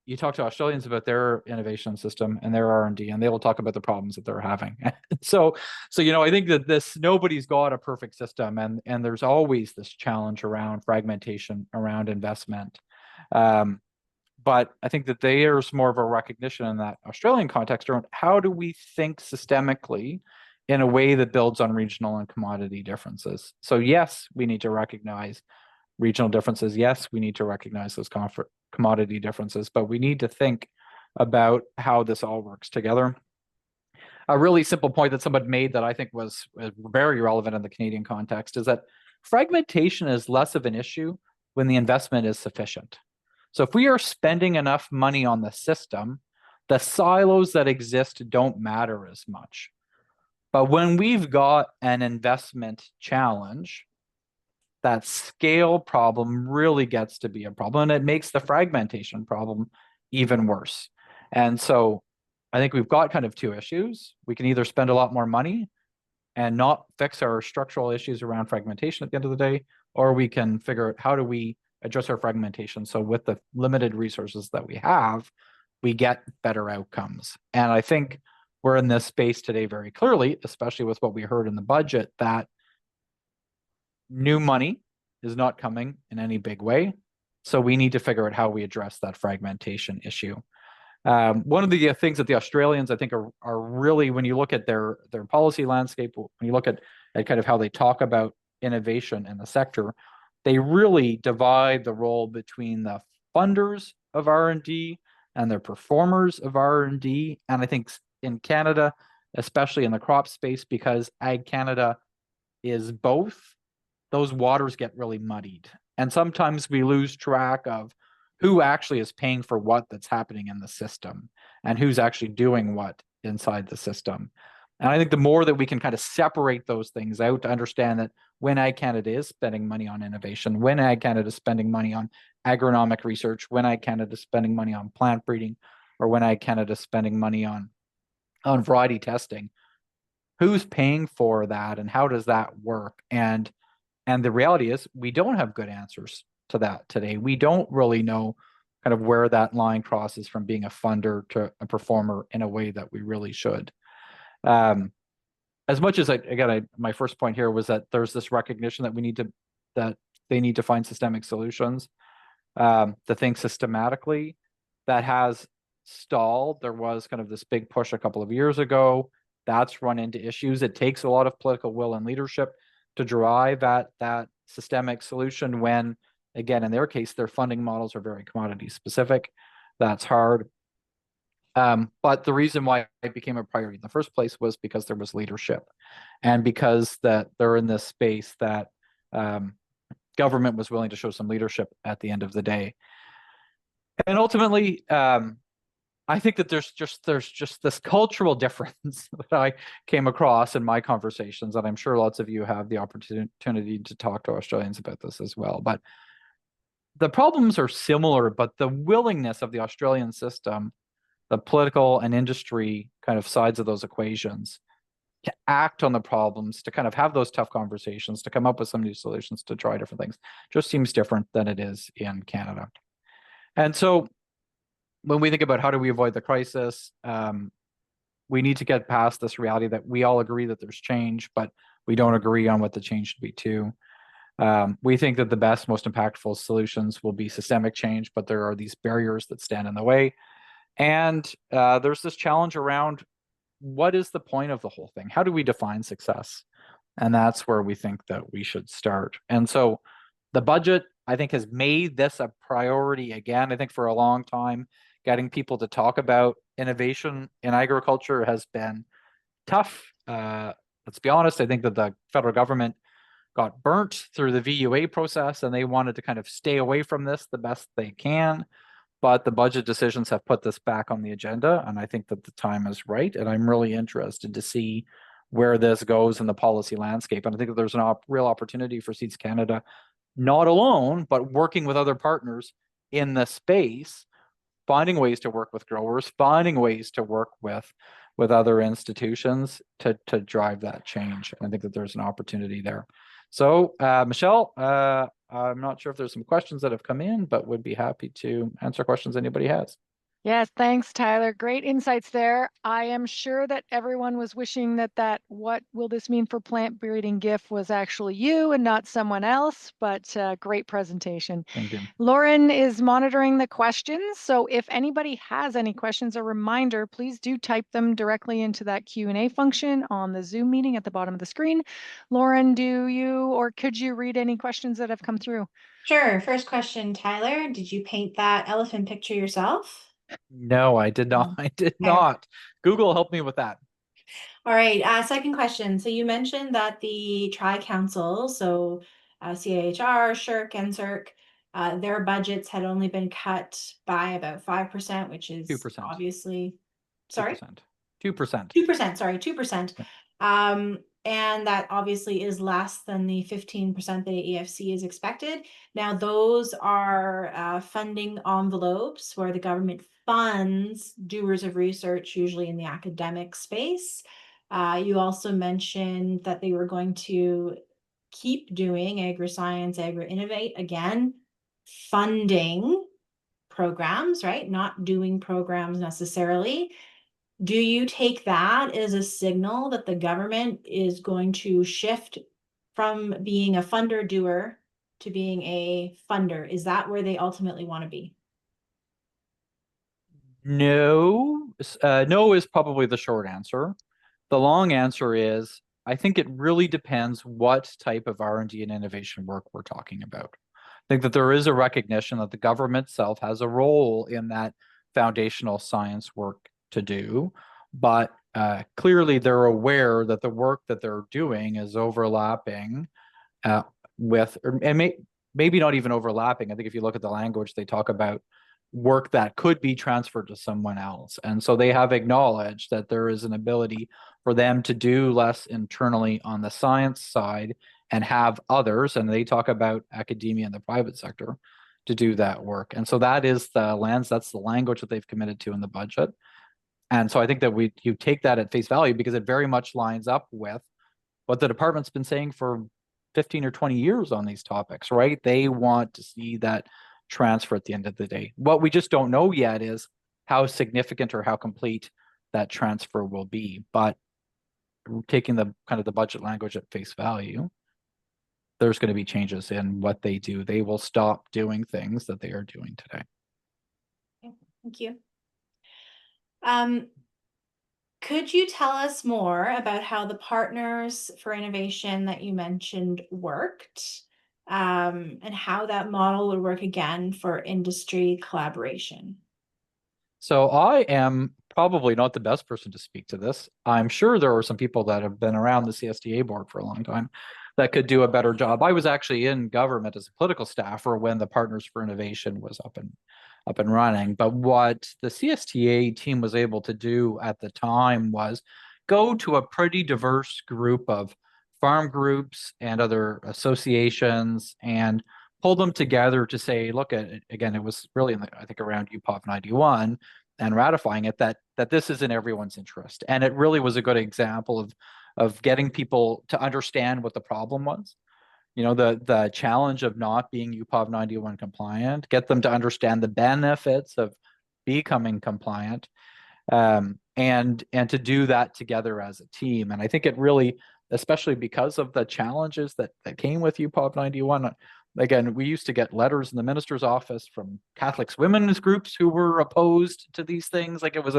you talk to Australians about their innovation system and their R&D, and they will talk about the problems that they're having. So you know, I think that nobody's got a perfect system, and there's always this challenge around fragmentation, around investment. But I think that there's more of a recognition in that Australian context around how do we think systemically in a way that builds on regional and commodity differences. So yes, we need to recognize regional differences. Yes, we need to recognize those commodity differences, but we need to think about how this all works together. A really simple point that someone made that I think was very relevant in the Canadian context is that fragmentation is less of an issue when the investment is sufficient. So if we are spending enough money on the system the silos that exist don't matter as much. But when we've got an investment challenge, that scale problem really gets to be a problem, and it makes the fragmentation problem even worse. And so I think we've got kind of two issues. We can either spend a lot more money and not fix our structural issues around fragmentation at the end of the day, or we can figure out how do we address our fragmentation. So with the limited resources that we have, we get better outcomes. And I think we're in this space today very clearly, especially with what we heard in the budget, that new money is not coming in any big way. So we need to figure out how we address that fragmentation issue. One of the things that the Australians, I think, are really, when you look at their policy landscape, when you look at kind of how they talk about innovation in the sector, they really divide the role between the funders of R&D and the performers of R&D. And I think in Canada, especially in the crop space, because Ag Canada is both, those waters get really muddied. And sometimes we lose track of who actually is paying for what that's happening in the system and who's actually doing what inside the system. And I think the more that we can kind of separate those things out to understand that when Ag Canada is spending money on innovation, when Ag Canada is spending money on agronomic research, when Ag Canada is spending money on plant breeding, or when Ag Canada is spending money on variety testing, who's paying for that and how does that work? And the reality is we don't have good answers to that today. We don't really know kind of where that line crosses from being a funder to a performer in a way that we really should. As much as my first point here was that there's this recognition that they need to find systemic solutions, to think systematically. That has stalled. There was kind of this big push a couple of years ago. That's run into issues. It takes a lot of political will and leadership to drive at that systemic solution when, again, in their case, their funding models are very commodity specific. That's hard. But the reason why it became a priority in the first place was because there was leadership, and because that they're in this space that government was willing to show some leadership at the end of the day. And ultimately, I think that there's just this cultural difference that I came across in my conversations, and I'm sure lots of you have the opportunity to talk to Australians about this as well. But the problems are similar, but the willingness of the Australian system, the political and industry kind of sides of those equations, to act on the problems, to kind of have those tough conversations, to come up with some new solutions, to try different things, just seems different than it is in Canada. And so when we think about how do we avoid the crisis, we need to get past this reality that we all agree that there's change, but we don't agree on what the change should be too. We think that the best, most impactful solutions will be systemic change, but there are these barriers that stand in the way. And there's this challenge around what is the point of the whole thing? How do we define success? And that's where we think that we should start. And so the budget, I think, has made this a priority again. I think for a long time, getting people to talk about innovation in agriculture has been tough. Let's be honest, I think that the federal government got burnt through the VUA process, and they wanted to kind of stay away from this the best they can. But the budget decisions have put this back on the agenda, and I think that the time is right. And I'm really interested to see where this goes in the policy landscape. And I think that there's a real opportunity for Seeds Canada, not alone, but working with other partners in the space, finding ways to work with growers, finding ways to work with other institutions to drive that change. And I think that there's an opportunity there. So, Michelle, I'm not sure if there's some questions that have come in, but would be happy to answer questions anybody has. Yes, thanks, Tyler. Great insights there. I am sure that everyone was wishing that what will this mean for plant breeding GIF was actually you and not someone else, but great presentation. Thank you. Lauren is monitoring the questions. So if anybody has any questions, a reminder, please do type them directly into that Q&A function on the Zoom meeting at the bottom of the screen. Lauren, do you or could you read any questions that have come through? Sure. First question, Tyler, did you paint that elephant picture yourself? No, I did not. I did not. Google helped me with that. All right. Second question. So you mentioned that the Tri-Council, so CIHR, SSHRC, and NSERC, Their budgets had only been cut by about 5%, which is 2%. obviously, sorry, 2%. 2%, sorry, 2%. And that obviously is less than the 15% that AEFC is expected. Now, those are funding envelopes where the government funds doers of research, usually in the academic space. You also mentioned that they were going to keep doing agri-science, agri-innovate, again, funding programs, right? Not doing programs necessarily. Do you take that as a signal that the government is going to shift from being a funder doer to being a funder? Is that where they ultimately want to be? No, no is probably the short answer. The long answer is, I think it really depends what type of R&D and innovation work we're talking about. I think that there is a recognition that the government itself has a role in that foundational science work to do, but clearly they're aware that the work that they're doing is overlapping with, and maybe not even overlapping. I think if you look at the language, they talk about work that could be transferred to someone else. And so they have acknowledged that there is an ability for them to do less internally on the science side and have others, and they talk about academia and the private sector, to do that work. And so that is the lens, that's the language that they've committed to in the budget. And so I think that you take that at face value because it very much lines up with what the department's been saying for 15 or 20 years on these topics, right? They want to see that transfer at the end of the day. What we just don't know yet is how significant or how complete that transfer will be. But taking the kind of the budget language at face value, there's going to be changes in what they do. They will stop doing things that they are doing today. Okay, thank you. Could you tell us more about how the Partners for Innovation that you mentioned worked, and how that model would work again for industry collaboration? So I am probably not the best person to speak to this. I'm sure there are some people that have been around the CSTA board for a long time that could do a better job. I was actually in government as a political staffer when the Partners for Innovation was up and running. But what the CSTA team was able to do at the time was go to a pretty diverse group of farm groups and other associations and pull them together to say, look at it again, it was really I think around UPOV 91 and ratifying it that this is in everyone's interest. And it really was a good example of getting people to understand what the problem was. You know, the challenge of not being UPOV 91 compliant, get them to understand the benefits of becoming compliant, and to do that together as a team. And I think it really, especially because of the challenges that came with UPOV 91, again, we used to get letters in the minister's office from Catholics women's groups who were opposed to these things. Like it was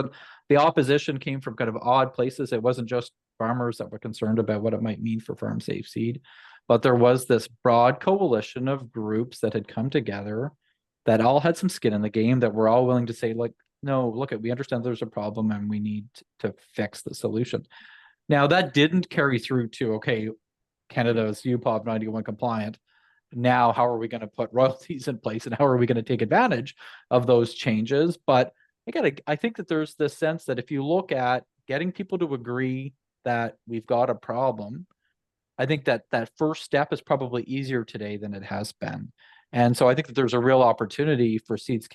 the opposition came from kind of odd places. It wasn't just farmers that were concerned about what it might mean for farm safe seed, but there was this broad coalition of groups that had come together that all had some skin in the game, that were all willing to say, like, no, look, we understand there's a problem and we need to fix the solution. Now that didn't carry through to, okay, Canada's UPOV 91 compliant. Now, how are we going to put royalties in place and how are we going to take advantage of those changes? But again, I think that there's this sense that if you look at getting people to agree that we've got a problem, I think that first step is probably easier today than it has been. And so I think that there's a real opportunity for Seeds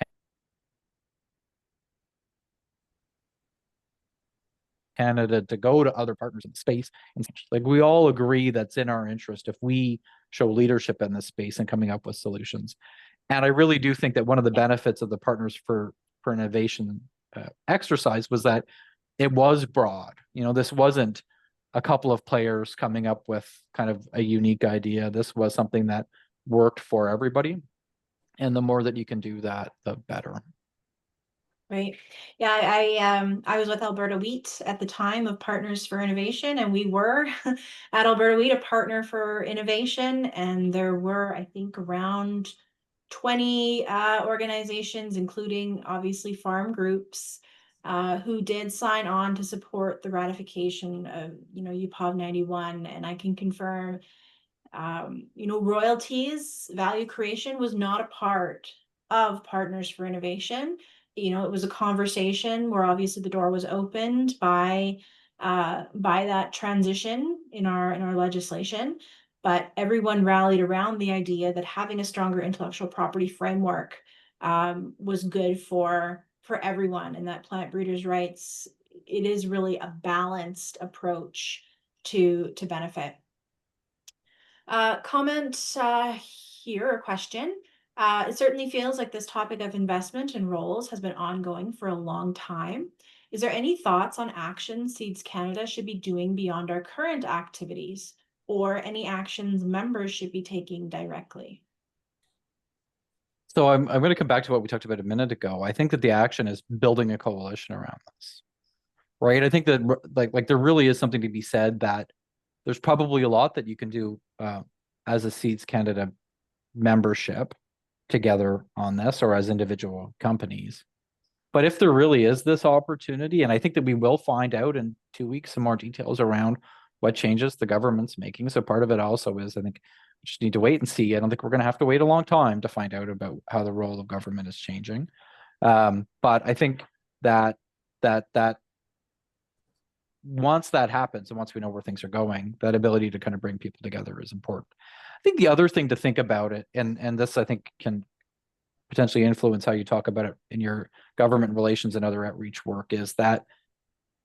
Canada to go to other partners in the space. And like we all agree that's in our interest if we show leadership in this space and coming up with solutions. And I really do think that one of the benefits of the Partners for Innovation exercise was that it was broad. You know, this wasn't a couple of players coming up with kind of a unique idea. This was something that worked for everybody. And the more that you can do that, the better. Right. Yeah, I was with Alberta Wheat at the time of Partners for Innovation, and we were at Alberta Wheat a partner for innovation, and there were, I think, around 20 organizations, including obviously farm groups, who did sign on to support the ratification of, UPOV 91. And I can confirm Royalties, value creation was not a part of Partners for Innovation. It was a conversation where obviously the door was opened by that transition in our legislation, but everyone rallied around the idea that having a stronger intellectual property framework was good for everyone, and that plant breeders' rights, it is really a balanced approach to benefit. Comment here, a question. It certainly feels like this topic of investment and roles has been ongoing for a long time. Is there any thoughts on actions Seeds Canada should be doing beyond our current activities, or any actions members should be taking directly? So I'm going to come back to what we talked about a minute ago. I think that the action is building a coalition around this, right? I think that like there really is something to be said that there's probably a lot that you can do as a Seeds Canada membership together on this, or as individual companies. But if there really is this opportunity, and I think that we will find out in 2 weeks some more details around what changes the government's making. So part of it also is, I think we just need to wait and see. I don't think we're going to have to wait a long time to find out about how the role of government is changing. But I think that once that happens, and once we know where things are going, that ability to kind of bring people together is important. I think the other thing to think about it, and this I think can potentially influence how you talk about it in your government relations and other outreach work, is that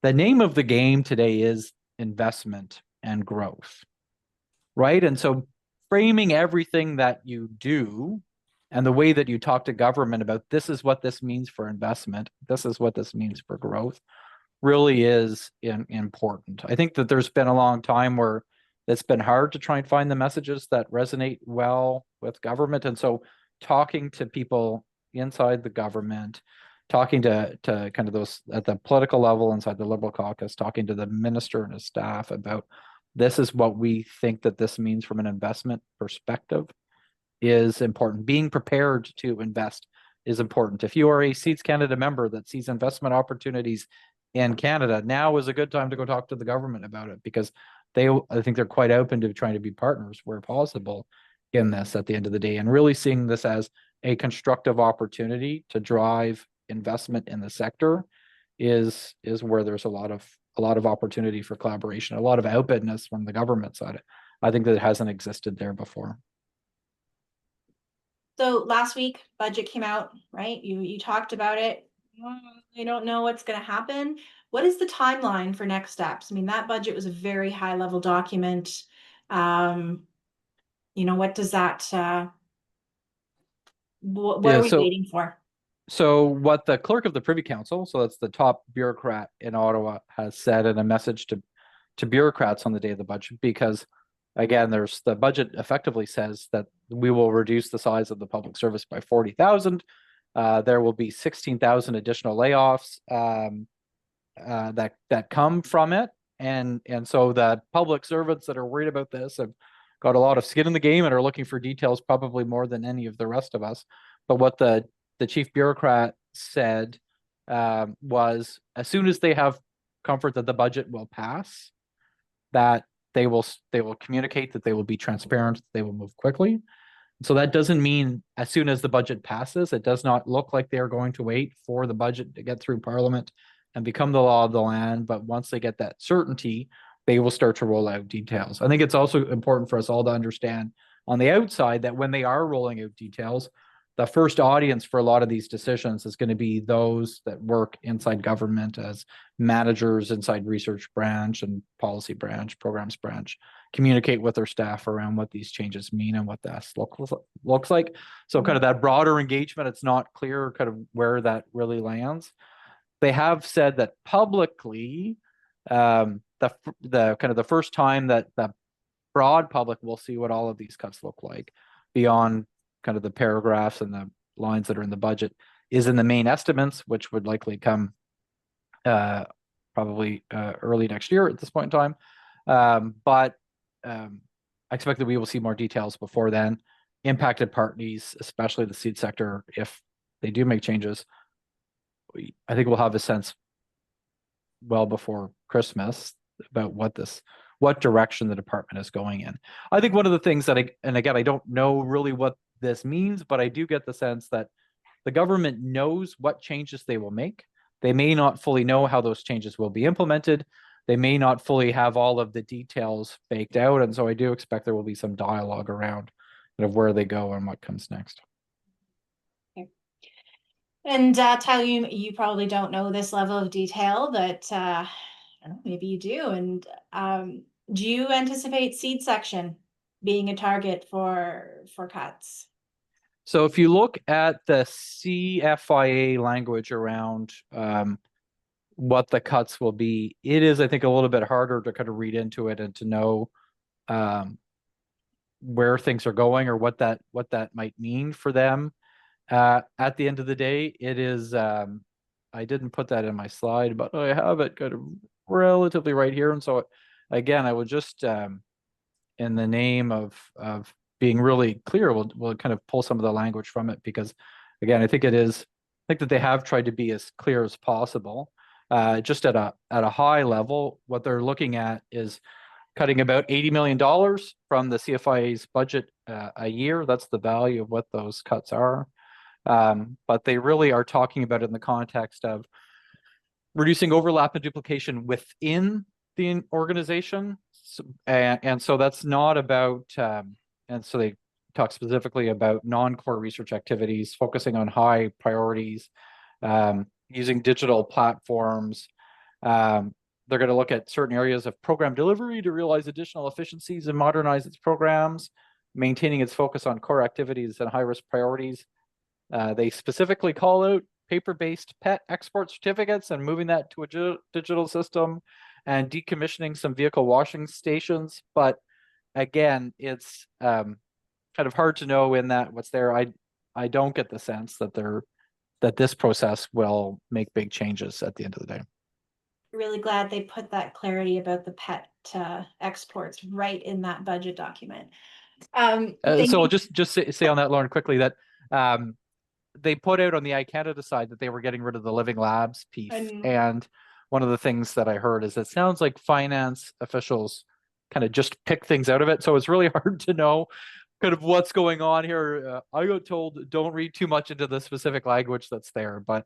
the name of the game today is investment and growth, right? And so framing everything that you do and the way that you talk to government about this is what this means for investment, this is what this means for growth, really is important. I think that there's been a long time where it's been hard to try and find the messages that resonate well with government. And so talking to people inside the government, talking to kind of those at the political level inside the Liberal caucus, talking to the minister and his staff about this is what we think that this means from an investment perspective is important. Being prepared to invest is important. If you are a Seeds Canada member that sees investment opportunities in Canada, now is a good time to go talk to the government about it, because I think they're quite open to trying to be partners where possible in this at the end of the day, and really seeing this as a constructive opportunity to drive investment in the sector is where there's a lot of opportunity for collaboration, a lot of outbidness from the government side. I think that it hasn't existed there before. So last week, budget came out, right? You talked about it. I don't know what's going to happen. What is the timeline for next steps? I mean, that budget was a very high level document. What does that, what are we waiting for? So what the clerk of the Privy Council, so that's the top bureaucrat in Ottawa, has said in a message to bureaucrats on the day of the budget, because again, the budget effectively says that we will reduce the size of the public service by 40,000. There will be 16,000 additional layoffs that come from it, and so the public servants that are worried about this have got a lot of skin in the game and are looking for details probably more than any of the rest of us. But what the chief bureaucrat said was, as soon as they have comfort that the budget will pass, that they will communicate, that they will be transparent, they will move quickly. So that doesn't mean as soon as the budget passes. It does not look like they are going to wait for the budget to get through Parliament and become the law of the land. But once they get that certainty, they will start to roll out details. I think it's also important for us all to understand on the outside that when they are rolling out details, the first audience for a lot of these decisions is going to be those that work inside government as managers inside research branch and policy branch, programs branch, communicate with their staff around what these changes mean and what that looks like. So kind of that broader engagement, it's not clear kind of where that really lands. They have said that publicly, the kind of the first time that the broad public will see what all of these cuts look like beyond kind of the paragraphs and the lines that are in the budget is in the main estimates, which would likely come probably early next year at this point in time. But I expect that we will see more details before then. Impacted parties, especially the seed sector, if they do make changes, I think we'll have a sense well before Christmas about what this what direction the department is going in. I think one of the things that and again, I don't know really what this means, but I do get the sense that the government knows what changes they will make. They may not fully know how those changes will be implemented. They may not fully have all of the details baked out. And so I do expect there will be some dialogue around kind of where they go and what comes next. And Tyler, you probably don't know this level of detail, but I don't know, maybe you do. And do you anticipate seed section being a target for cuts? So if you look at the CFIA language around what the cuts will be, it is, I think, a little bit harder to kind of read into it and to know where things are going or what that might mean for them. At the end of the day, it is, I didn't put that in my slide, but I have it kind of relatively right here. And so again, I would just, in the name of being really clear, we'll kind of pull some of the language from it, because again, I think that they have tried to be as clear as possible. Just at a high level, what they're looking at is cutting about $80 million from the CFIA's budget a year. That's the value of what those cuts are. But they really are talking about it in the context of reducing overlap and duplication within the organization. And so that's not about, and so they talk specifically about non-core research activities, focusing on high priorities, using digital platforms. They're going to look at certain areas of program delivery to realize additional efficiencies and modernize its programs, maintaining its focus on core activities and high-risk priorities. They specifically call out paper-based PET export certificates and moving that to a digital system, and decommissioning some vehicle washing stations. But again, it's kind of hard to know in that what's there. I don't get the sense that this process will make big changes at the end of the day. Really glad they put that clarity about the PET exports right in that budget document. So just say on that, Lauren, quickly, that they put out on the iCanada side that they were getting rid of the Living Labs piece. And one of the things that I heard is it sounds like finance officials kind of just pick things out of it. So it's really hard to know kind of what's going on here. I got told don't read too much into the specific language that's there, but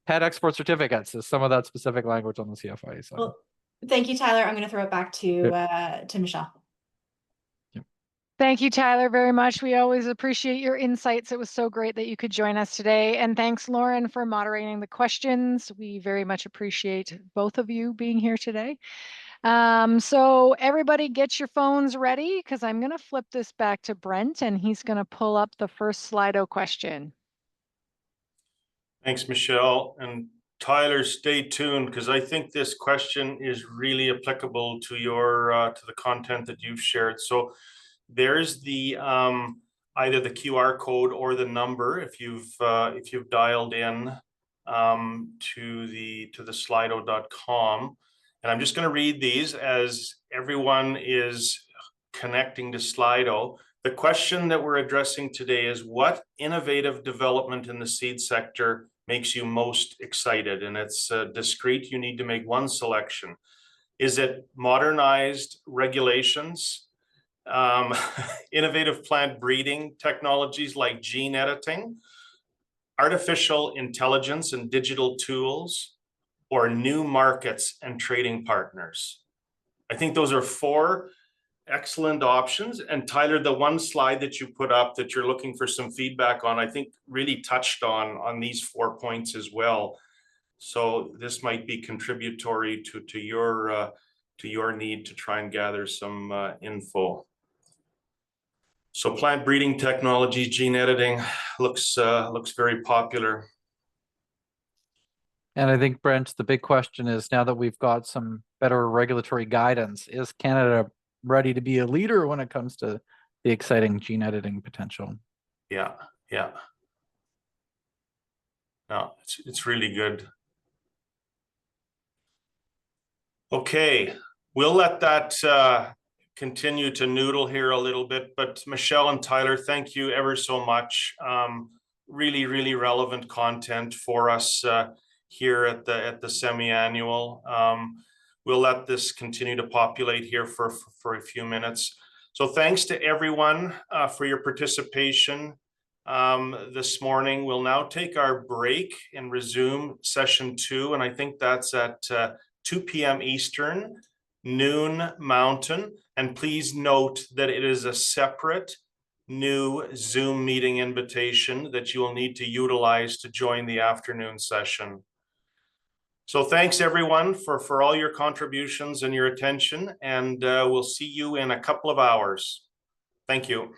PET export certificates is some of that specific language on the CFIA side. Well, thank you, Tyler. I'm going to throw it back to Michelle. Thank you, Tyler, very much. We always appreciate your insights. It was so great that you could join us today. And thanks, Lauren, for moderating the questions. We very much appreciate both of you being here today. So everybody get your phones ready, because I'm going to flip this back to Brent and he's going to pull up the first Slido question. Thanks, Michelle. And Tyler, stay tuned, because I think this question is really applicable to your to the content that you've shared. So there's the either the QR code or the number if you've dialed in to the slido.com. And I'm just going to read these as everyone is connecting to Slido. The question that we're addressing today is, what innovative development in the seed sector makes you most excited? And it's discrete. You need to make one selection. Is it modernized regulations, innovative plant breeding technologies like gene editing, artificial intelligence and digital tools, or new markets and trading partners? I think those are four excellent options. And Tyler, the one slide that you put up that you're looking for some feedback on, I think really touched on these 4 points as well. So this might be contributory to your need to try and gather some info. So plant breeding technology, gene editing looks very popular. And I think, Brent, the big question is, now that we've got some better regulatory guidance, is Canada ready to be a leader when it comes to the exciting gene editing potential? Yeah. No, it's really good. Okay, we'll let that continue to noodle here a little bit, but Michelle and Tyler, thank you ever so much. Really, really relevant content for us here at the semi-annual. we'll let this continue to populate here for a few minutes. So thanks to everyone for your participation this morning. We'll now take our break and resume session 2. And I think that's at 2 p.m. Eastern, noon Mountain. And please note that it is a separate new Zoom meeting invitation that you will need to utilize to join the afternoon session. So thanks everyone for all your contributions and your attention, and we'll see you in a couple of hours. Thank you.